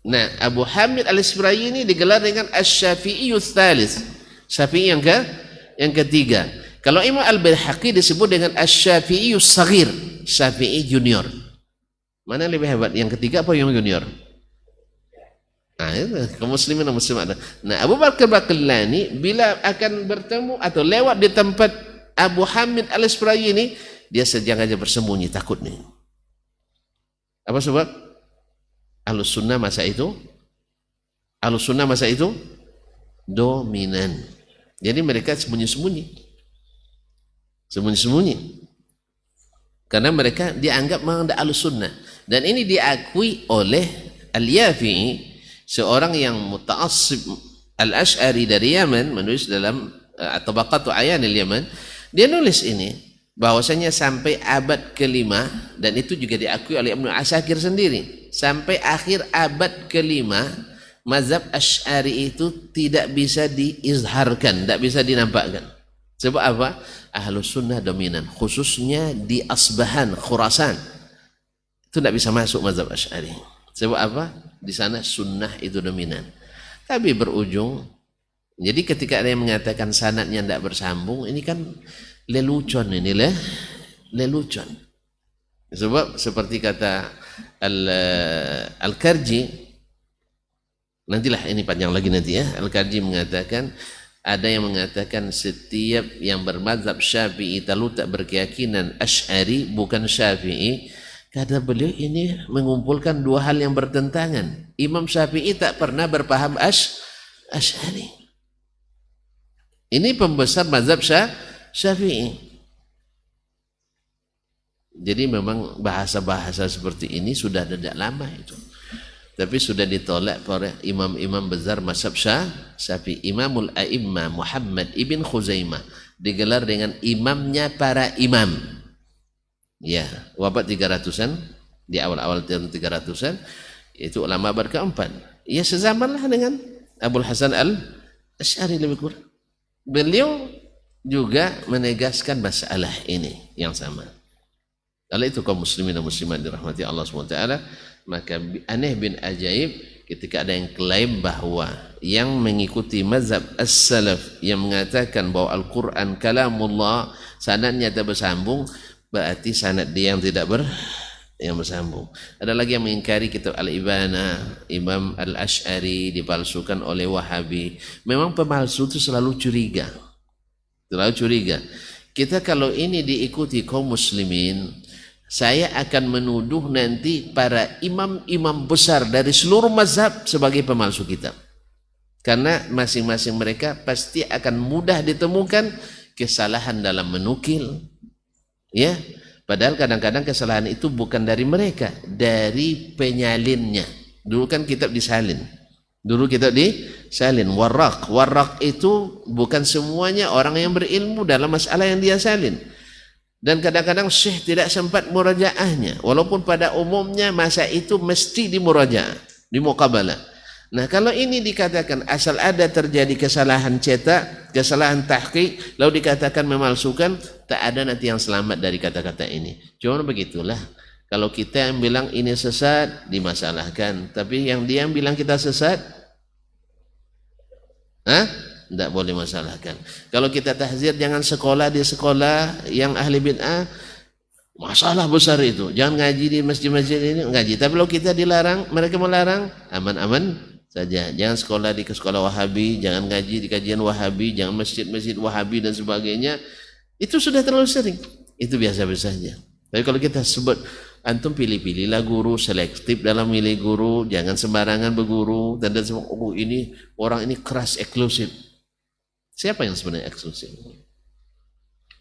Nah, Abu Hamid Al-Asfaraini digelar dengan Asy-Syafi'iyyus Tsalis. Syafi'i yang ketiga. Kalau Imam Al-Baihaqi disebut dengan Asy-Syafi'iyyus Shaghir, Syafi'i junior. Mana lebih hebat, yang ketiga apa yang junior? Nah, itu kaum muslimin dan muslimat. Nah, Abu Bakar Baqillani bila akan bertemu atau lewat di tempat Abu Hamid Al-Asfaraini, dia sengaja bersembunyi, takut nih. Apa sebab? Ahlus sunnah masa itu dominan. Jadi mereka sembunyi-sembunyi. Karena mereka dianggap memang Ahlus sunnah. Dan ini diakui oleh Al-Yafi'i, seorang yang muta'assib Al-Asy'ari dari Yaman, menulis dalam Tabaqatu Ayanil Yaman. Dia nulis ini bahwasanya sampai abad kelima, dan itu juga diakui oleh Ibnu Asakir sendiri, sampai akhir abad kelima mazhab Asy'ari itu tidak bisa diizharkan, tidak bisa dinampakkan. Sebab apa? Ahlus sunnah dominan, khususnya di Asbahan, Khurasan. Itu tidak bisa masuk mazhab Asy'ari. Sebab apa? Di sana sunnah itu dominan. Tapi berujung, jadi ketika ada yang mengatakan sanadnya tidak bersambung, ini kan lelucon ini lelucon. Sebab seperti kata Al-Karji, nantilah ini panjang lagi nanti ya. Al-Karji mengatakan, ada yang mengatakan setiap yang bermazhab Syafi'i lalu tak berkeyakinan Asy'ari bukan Syafi'i. Kata beliau ini mengumpulkan dua hal yang bertentangan. Imam Syafi'i tak pernah berpaham Asy'ari. Ini pembesar mazhab Syafi'i. Jadi memang bahasa-bahasa seperti ini sudah tidak lama itu. Tapi sudah ditolak oleh imam-imam besar mazhab Syafi'i. Imamul A'immah Muhammad ibn Khuzaimah digelar dengan imamnya para imam. Ya, wafat 300-an, di awal-awal tahun 300-an, itu ulama abad keempat. Ya, sezamanlah dengan Abul Hasan Al-Asy'ari lebih kurang. Beliau juga menegaskan masalah ini yang sama. Kalau itu kaum muslimin dan muslimat dirahmati Allah SWT, maka aneh bin ajaib ketika ada yang klaim bahwa yang mengikuti mazhab as-salaf yang mengatakan bahwa Al-Quran kalamullah sanadnya tak bersambung, berarti sanad dia yang tidak bersambung. Ada lagi yang mengingkari kitab Al-Ibana, Imam Al-Asy'ari dipalsukan oleh Wahabi. Memang pemalsu itu selalu curiga. Kita kalau ini diikuti kaum muslimin, saya akan menuduh nanti para imam-imam besar dari seluruh mazhab sebagai pemalsu kitab. Karena masing-masing mereka pasti akan mudah ditemukan kesalahan dalam menukil. Ya, padahal kadang-kadang kesalahan itu bukan dari mereka, dari penyalinnya. Dulu kan kitab disalin. Warraq itu bukan semuanya orang yang berilmu dalam masalah yang dia salin. Dan kadang-kadang syekh tidak sempat murajaahnya, walaupun pada umumnya masa itu mesti dimurajaah, dimuqabalah. Nah, kalau ini dikatakan asal ada terjadi kesalahan cetak, kesalahan tahqiq, lalu dikatakan memalsukan, tak ada nanti yang selamat dari kata-kata ini. Cuma begitulah. Kalau kita yang bilang ini sesat, dimasalahkan. Tapi yang dia yang bilang kita sesat, tidak boleh masalahkan. Kalau kita tahzir jangan sekolah di sekolah yang ahli bid'ah, masalah besar itu. Jangan ngaji di masjid-masjid ini, ngaji. Tapi kalau kita dilarang, mereka melarang, aman-aman saja. Jangan sekolah di sekolah Wahabi, jangan ngaji di kajian Wahabi, jangan masjid-masjid Wahabi dan sebagainya. Itu sudah terlalu sering. Itu biasa-biasa saja. Tapi kalau kita sebut, antum pilih-pilihlah guru, selektif dalam milih guru, jangan sembarangan berguru, dan semua, oh ini, orang ini keras, eksklusif. Siapa yang sebenarnya eksklusif?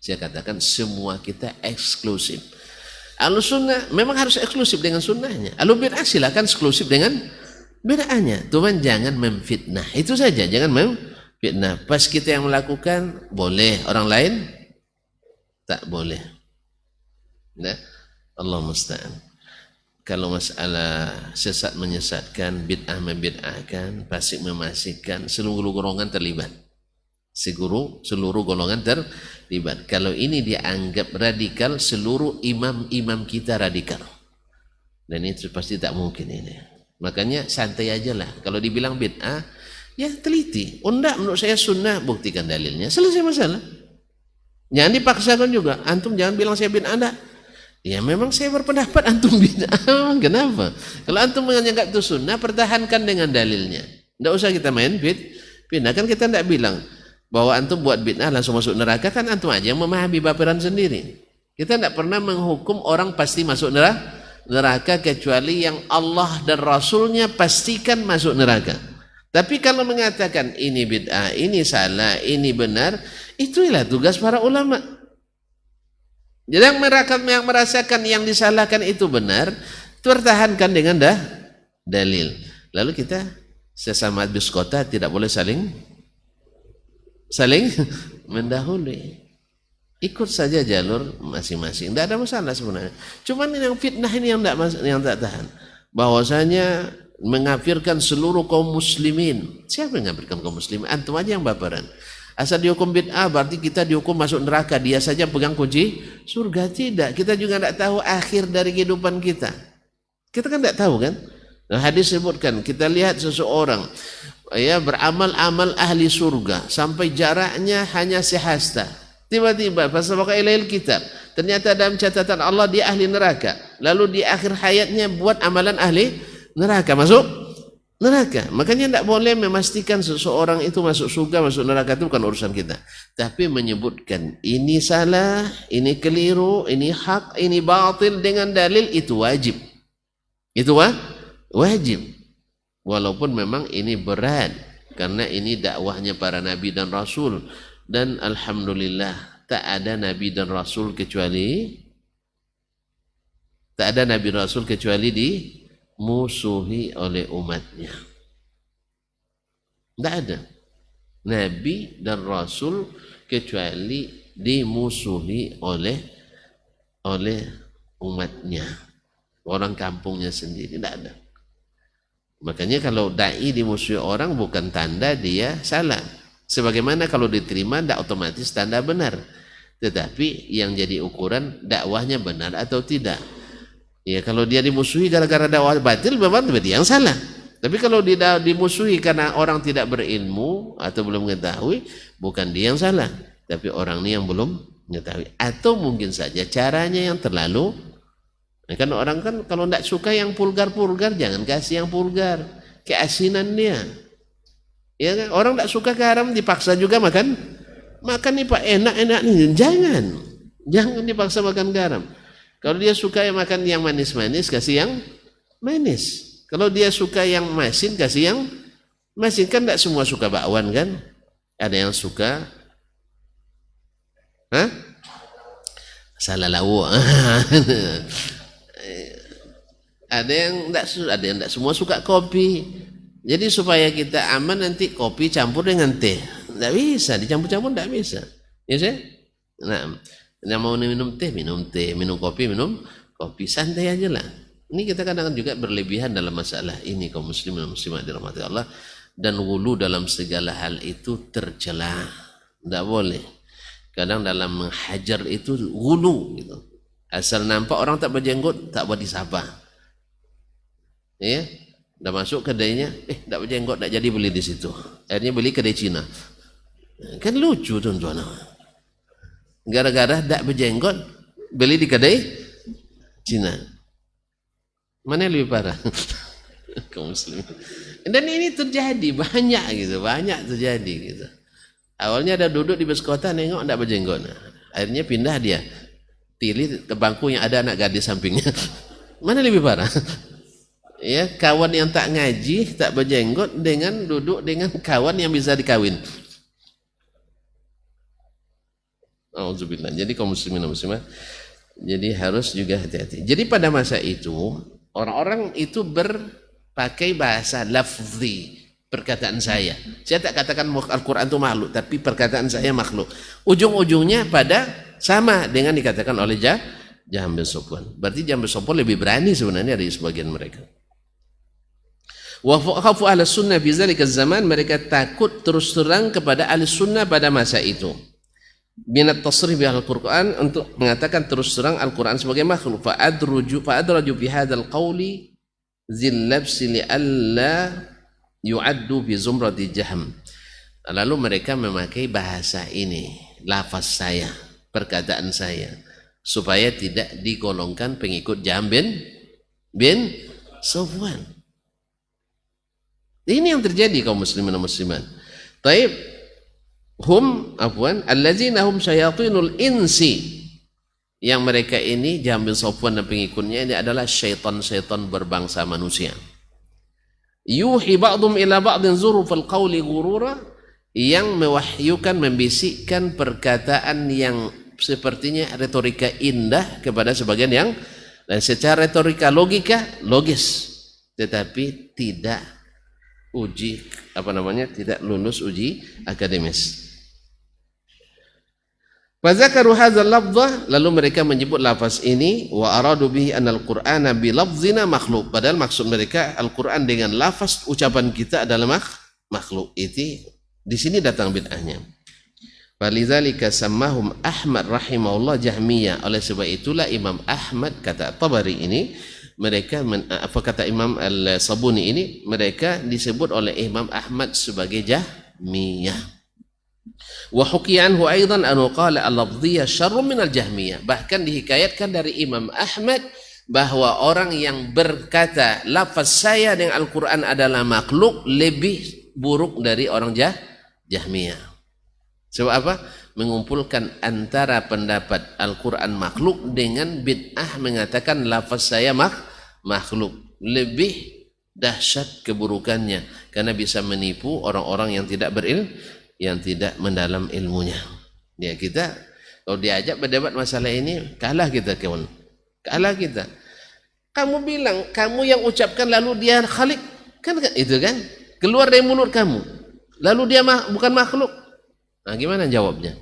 Saya katakan semua kita eksklusif. Ahlussunnah memang harus eksklusif dengan sunnahnya. Ahlubid'ah silakan eksklusif dengan bid'ahnya. Tuhan jangan memfitnah. Itu saja, jangan memfitnah. Pas kita yang melakukan, boleh. Orang lain, tak boleh. Nah, Allah musta'an. Kalau masalah sesat menyesatkan, bid'ah membid'ahkan, fasik memasikkan, seluruh golongan terlibat. Seluruh golongan terlibat. Kalau ini dianggap radikal, seluruh imam-imam kita radikal. Dan itu pasti tak mungkin ini. Makanya santai aja lah. Kalau dibilang bid'ah, ya teliti. Oh enggak, menurut saya sunnah, buktikan dalilnya. Selesai masalah. Jangan dipaksakan juga. Antum jangan bilang saya bid'ah, enggak. Ya memang saya berpendapat antum bid'ah. Kenapa? Kalau antum menganggap itu sunnah, pertahankan dengan dalilnya. Enggak usah kita main bid'ah. Kan kita enggak bilang bahwa antum buat bid'ah langsung masuk neraka, kan antum aja yang memahami baperan sendiri. Kita tidak pernah menghukum orang pasti masuk neraka kecuali yang Allah dan Rasulnya pastikan masuk neraka. Tapi kalau mengatakan ini bid'ah, ini salah, ini benar, itulah tugas para ulama. Jadi yang merasakan yang disalahkan itu benar, pertahankan dengan dalil. Lalu kita sesama habis kota tidak boleh saling mendahului. Ikut saja jalur masing-masing. Tidak ada masalah sebenarnya. Cuman yang fitnah ini yang tak tahan. Bahwasanya mengafirkan seluruh kaum muslimin. Siapa yang mengafirkan kaum muslimin? Antum aja yang baperan. Asal dihukum bid'ah berarti kita dihukum masuk neraka. Dia saja pegang kunci surga. Tidak. Kita juga tidak tahu akhir dari kehidupan kita. Kita kan tidak tahu kan? Nah, hadis sebutkan, kita lihat seseorang ya beramal-amal ahli surga sampai jaraknya hanya sehasta. Tiba-tiba fasabaka ilail kitab, ternyata dalam catatan Allah dia ahli neraka. Lalu di akhir hayatnya buat amalan ahli neraka, masuk neraka. Makanya tidak boleh memastikan seseorang itu masuk surga, masuk neraka, itu bukan urusan kita. Tapi menyebutkan ini salah, ini keliru, ini hak, ini batil dengan dalil, itu wajib. Itu wajib. Walaupun memang ini berat, karena ini dakwahnya para nabi dan rasul. Dan alhamdulillah tak ada nabi dan rasul kecuali dimusuhi oleh umatnya. Tidak ada nabi dan rasul kecuali dimusuhi oleh umatnya, orang kampungnya sendiri. Tidak ada. Makanya kalau dai dimusuhi orang bukan tanda dia salah. Sebagaimana kalau diterima tidak otomatis tanda benar. Tetapi yang jadi ukuran dakwahnya benar atau tidak. Ya kalau dia dimusuhi gara-gara dakwah batil, berarti dia yang salah. Tapi kalau dia dimusuhi karena orang tidak berilmu atau belum mengetahui, bukan dia yang salah, tapi orang ini yang belum mengetahui. Atau mungkin saja caranya yang terlalu. Kan orang kan kalau tidak suka yang pulgar-pulgar, jangan kasih yang pulgar, keasinan dia. Ya kan? Orang tidak suka garam dipaksa juga makan nih Pak, enak-enak nih. Jangan dipaksa makan garam. Kalau dia suka yang makan yang manis-manis, kasih yang manis. Kalau dia suka yang masin, kasih yang masin. Kan tidak semua suka bakwan kan? Ada yang suka salah lauk. Ada yang tidak semua suka kopi. Jadi supaya kita aman nanti kopi campur dengan teh. Tidak bisa, dicampur-campur tidak bisa. Ya saya? Nah, yang mau minum teh, minum kopi, santai aja lah. Ini kita kadang-kadang juga berlebihan dalam masalah ini kaum muslimin dan muslimat dirahmati Allah, dan wulu dalam segala hal itu tercela. Tidak boleh. Kadang dalam menghajar itu wulu gitu. Asal nampak orang tak berjenggot, tak buat disapa. Ya? Dah masuk kedainya, tak berjenggot, tak jadi beli di situ. Akhirnya beli kedai Cina. Kan lucu tuan-tuan. Gara-gara tak berjenggot, beli di kedai Cina. Mana yang lebih parah? Kaum muslim. Dan ini terjadi banyak terjadi gitu. Awalnya ada duduk di bus kota nengok tak berjenggot. Akhirnya pindah dia. Pilih ke bangku yang ada anak gadis sampingnya. Mana lebih parah? Ya, kawan yang tak ngaji, tak berjenggot dengan duduk dengan kawan yang bisa dikawin. Auzubillah. Jadi kaum muslimin dan muslimat, jadi harus juga hati-hati. Jadi pada masa itu orang-orang itu berpakai bahasa lafzi, perkataan saya. Saya tak katakan Al-Quran itu makhluk, tapi perkataan saya makhluk. Ujung-ujungnya pada sama dengan dikatakan oleh Jahm bin Safwan. Berarti Jahm bin Safwan lebih berani sebenarnya dari sebagian mereka. Wa khafu ahli sunnah fi zalika zaman, mereka takut terus terang kepada ahli sunnah pada masa itu. Binat tasrih bi al-Quran, untuk mengatakan terus terang Al-Quran sebagai makhluk. Fa adraju fi hadzal qawli zil labsi li alla yu'addu bi zumrati Jahm. Lalu mereka memakai bahasa ini, lafaz saya, perkataan saya, supaya tidak digolongkan pengikut Jahm bin Safwan. Ini yang terjadi kaum muslimin dan muslimat. Taib allazina hum syayatinul insi, yang mereka ini Jahm bin Safwan dan pengikutnya ini adalah syaitan-syaitan berbangsa manusia. Yuhi ba'dhum ila ba'din zurufal qawli ghurura, yang mewahyukan, membisikkan perkataan yang sepertinya retorika indah kepada sebagian yang, dan secara retorika logika logis, tetapi tidak tidak lulus uji akademis. Fazakaru hadzal lafdha, lalu mereka menyebut lafaz ini, wa aradu bihi anal qur'ana bi lafzina makhluk, padahal maksud mereka Al-Qur'an dengan lafaz ucapan kita adalah makhluk. Itu di sini datang bid'ahnya. Falidzalika sammahum Ahmad rahimahullah Jahmiyah, oleh sebab itulah Imam Ahmad, kata Tabari ini, mereka kata Imam Al-Sabuni ini, mereka disebut oleh Imam Ahmad sebagai Jahmiyah. Wa hukiya anhu aidan anhu qala al-lafdhiyah syarrun min al-jahmiyah, bahkan dihikayatkan dari Imam Ahmad bahwa orang yang berkata lafaz saya dengan Al-Quran adalah makhluk lebih buruk dari orang Jahmiyah. Sebab apa? Mengumpulkan antara pendapat Al-Quran makhluk dengan bid'ah mengatakan lafaz saya makhluk. Lebih dahsyat keburukannya, karena bisa menipu orang-orang yang tidak yang tidak mendalam ilmunya. Ya, kita kalau diajak berdebat masalah ini, kalah kita kawan. Kalah kita. Kamu bilang, kamu yang ucapkan lalu dia khalik. Kan itu kan? Keluar dari mulut kamu. Lalu dia bukan makhluk. Nah, gimana jawabnya?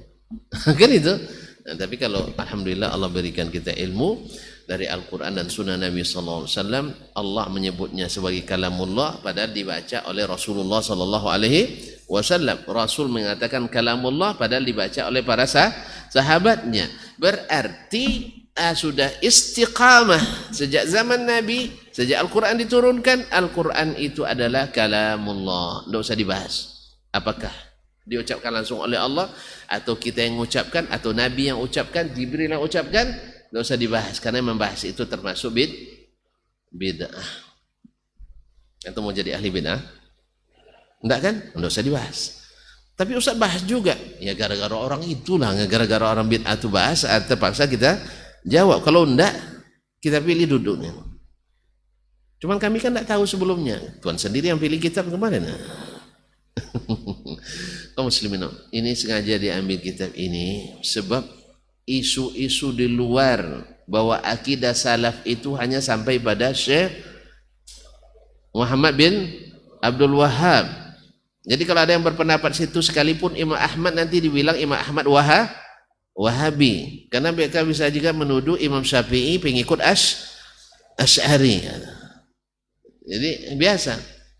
Kan itu. Nah, tapi kalau alhamdulillah Allah berikan kita ilmu dari Al-Quran dan Sunnah Nabi SAW, Allah menyebutnya sebagai kalamullah padahal dibaca oleh Rasulullah SAW. Rasul mengatakan kalamullah padahal dibaca oleh para sahabatnya. Berarti sudah istiqamah sejak zaman Nabi, sejak Al-Quran diturunkan, Al-Quran itu adalah kalamullah. Tidak usah dibahas apakah diucapkan langsung oleh Allah, atau kita yang mengucapkan, atau Nabi yang ucapkan, Jibril yang ucapkan. Tidak usah dibahas, karena membahas itu termasuk bid'ah. Atau mau jadi ahli bid'ah? Enggak kan? Tidak usah dibahas. Tapi Ustaz bahas juga. Ya gara-gara orang itulah, gara-gara orang bid'ah itu bahas, terpaksa kita jawab. Kalau enggak, kita pilih duduknya. Cuman kami kan tidak tahu sebelumnya. Tuhan sendiri yang pilih kitab kemarin. Kaum muslimin, ini sengaja diambil kitab ini sebab isu-isu di luar bahwa akidah salaf itu hanya sampai pada Syekh Muhammad bin Abdul Wahhab. Jadi kalau ada yang berpendapat situ, sekalipun Imam Ahmad nanti dibilang Imam Ahmad Wahabi, karena mereka bisa juga menuduh Imam Syafi'i pengikut Asy'ari. Jadi biasa.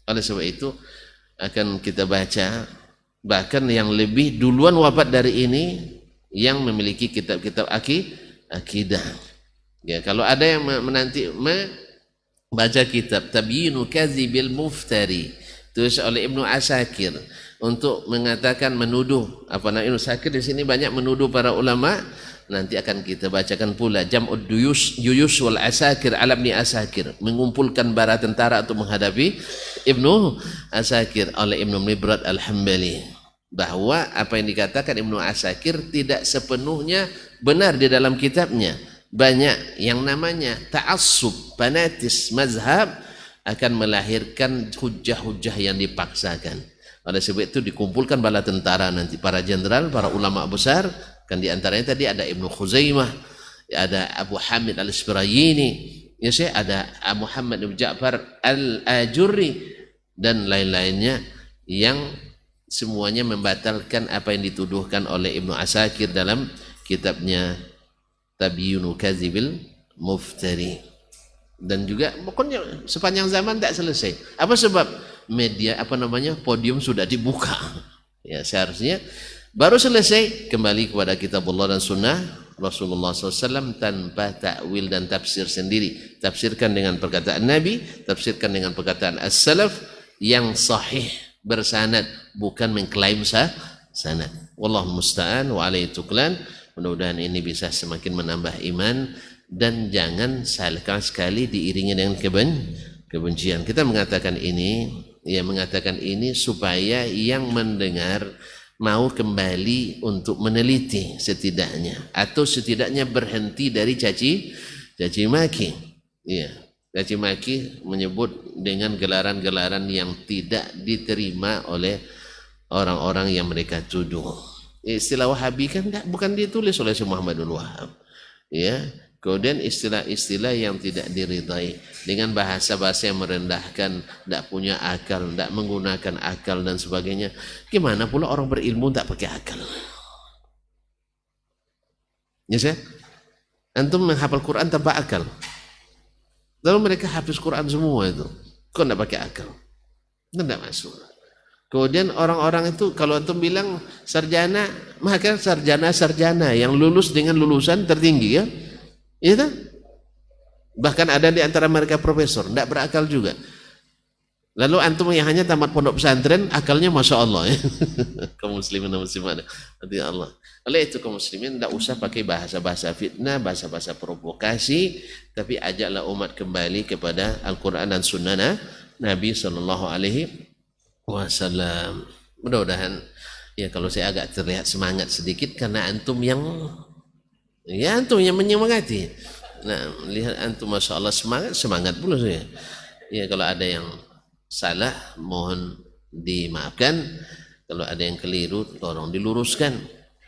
Oleh sebab itu akan kita baca, bahkan yang lebih duluan wafat dari ini yang memiliki kitab-kitab akidah. Ya, kalau ada yang menanti membaca kitab Tabyinu Kadzibil Muftari, tulis oleh Ibnu Asakir, untuk mengatakan menuduh Ibnu Asakir di sini banyak menuduh para ulama. Nanti akan kita bacakan pula Jam'ud Juyus wal Asakir ala Ibni Asakir, mengumpulkan bara tentara untuk menghadapi Ibnu Asakir oleh Ibnu Mibrad Al-Hambali. bahwa apa yang dikatakan Ibnu Asakir tidak sepenuhnya benar di dalam kitabnya. Banyak yang namanya ta'assub, fanatis mazhab akan melahirkan hujah-hujah yang dipaksakan. Oleh sebab itu dikumpulkan bala tentara nanti, para jenderal, para ulama besar, kan di antaranya tadi ada Ibnu Khuzaimah, ada Abu Hamid Al-Isfirayini, ya saya ada Muhammad bin Ja'far Al-Ajurri dan lain-lainnya yang semuanya membatalkan apa yang dituduhkan oleh Ibnu Asakir dalam kitabnya Tabyinu Kadzibil Muftari. Dan juga pokoknya sepanjang zaman tak selesai. Apa sebab? Media podium sudah dibuka. Ya, seharusnya baru selesai kembali kepada kitabullah dan sunnah Rasulullah SAW tanpa takwil dan tafsir sendiri. Tafsirkan dengan perkataan Nabi, tafsirkan dengan perkataan as-salaf yang sahih bersanad, bukan mengklaim sanad. Wallahu musta'an wa alaihi tuklan. Mudah-mudahan ini bisa semakin menambah iman dan jangan salah sekali diiringi dengan kebencian. Kita mengatakan ini supaya yang mendengar mau kembali untuk meneliti setidaknya, atau setidaknya berhenti dari caci maki. Ya, caci maki menyebut dengan gelaran-gelaran yang tidak diterima oleh orang-orang yang mereka tuduh. Istilah Wahabi kan bukan ditulis oleh Syekh Muhammadul Wahab. Ya, kemudian istilah-istilah yang tidak diridai dengan bahasa-bahasa yang merendahkan, tidak punya akal, tidak menggunakan akal dan sebagainya. Gimana pula orang berilmu tidak pakai akal? Ya saya, antum menghafal Quran tanpa akal. Lalu mereka habis Quran semua itu, kok tidak pakai akal? Tidak masuk. Kemudian orang-orang itu kalau antum bilang sarjana, maka sarjana yang lulus dengan lulusan tertinggi ya. Iya kan? Bahkan ada di antara mereka profesor, tidak berakal juga. Lalu antum yang hanya tamat pondok pesantren, akalnya masya Allah ya. Kaum muslimin dan muslimat, hati Allah. Oleh itu kaum muslimin tidak usah pakai bahasa-bahasa fitnah, bahasa-bahasa provokasi, tapi ajaklah umat kembali kepada Al-Quran dan Sunnah Nabi Sallallahu Alaihi Wasallam. Mudah-mudahan ya kalau saya agak terlihat semangat sedikit karena antum yang menyemangati. Nah, lihat antum masya Allah semangat pula saya. Ya kalau ada yang salah mohon dimaafkan, kalau ada yang keliru tolong diluruskan.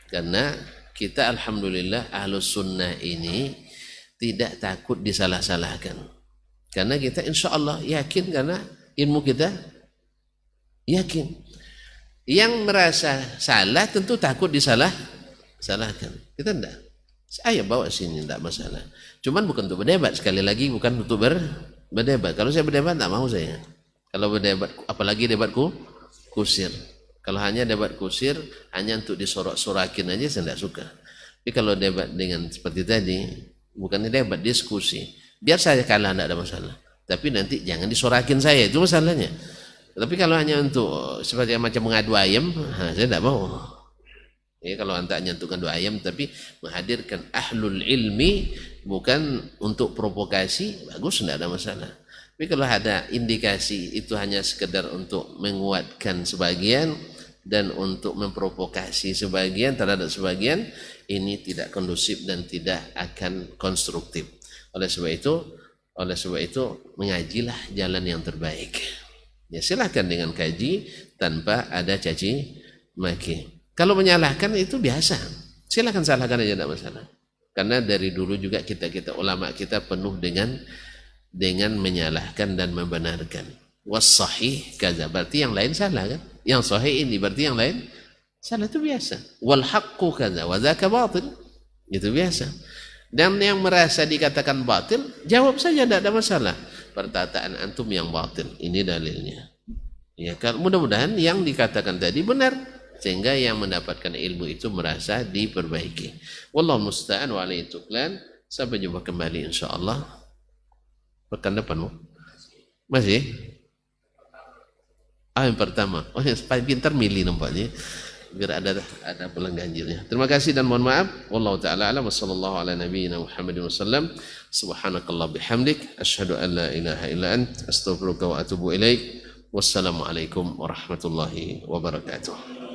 Karena kita alhamdulillah ahlus sunnah ini tidak takut disalah-salahkan. Karena kita insya Allah yakin karena ilmu kita yakin. Yang merasa salah tentu takut disalahkan. Kita enggak. Saya bawa sini tidak masalah. Cuman bukan untuk berdebat, sekali lagi bukan untuk berdebat. Kalau saya berdebat tak mau saya. Kalau berdebat, apalagi debatku kusir. Kalau hanya debat kusir, hanya untuk disorak-sorakin aja saya tidak suka. Tapi kalau debat dengan seperti tadi, bukan debat, diskusi. Biar saya kalah tidak ada masalah. Tapi nanti jangan disorakin saya, itu masalahnya. Tapi kalau hanya untuk seperti macam mengadu ayam, saya tidak mau. Ya, kalau anda nyentuhkan dua ayam, tapi menghadirkan ahlul ilmi bukan untuk provokasi, bagus, tidak ada masalah. Tapi kalau ada indikasi itu hanya sekedar untuk menguatkan sebagian dan untuk memprovokasi sebagian terhadap sebagian, ini tidak kondusif dan tidak akan konstruktif. Oleh sebab itu mengajilah jalan yang terbaik. Ya silahkan dengan kaji tanpa ada caci maki. Kalau menyalahkan itu biasa, silahkan salahkan aja tidak masalah. Karena dari dulu juga kita ulama kita penuh dengan menyalahkan dan membenarkan. Was-sahih kaza, berarti yang lain salah kan? Yang sahih ini berarti yang lain salah, itu biasa. Wal haqqu kaza wa dzaka batil, itu biasa. Dan yang merasa dikatakan batil, jawab saja, tidak ada masalah. Perkataan antum yang batil, ini dalilnya. Ya, mudah-mudahan yang dikatakan tadi benar, sehingga yang mendapatkan ilmu itu merasa diperbaiki. Wallahu musta'an wa alaihi tuklan. Sampai jumpa kembali insyaallah pekan depan. Masih? Yang pertama. Oh, yang paling pintar milih nampaknya. Biar ada bulan ganjilnya. Terima kasih dan mohon maaf. Wallahu taala alam wa sallallahu ala nabiyyina Muhammadin wasallam. Subhanakallah bihamdik asyhadu an la ilaha illa ant astaghfiruka wa atubu ilaik. Wassalamualaikum warahmatullahi wabarakatuh.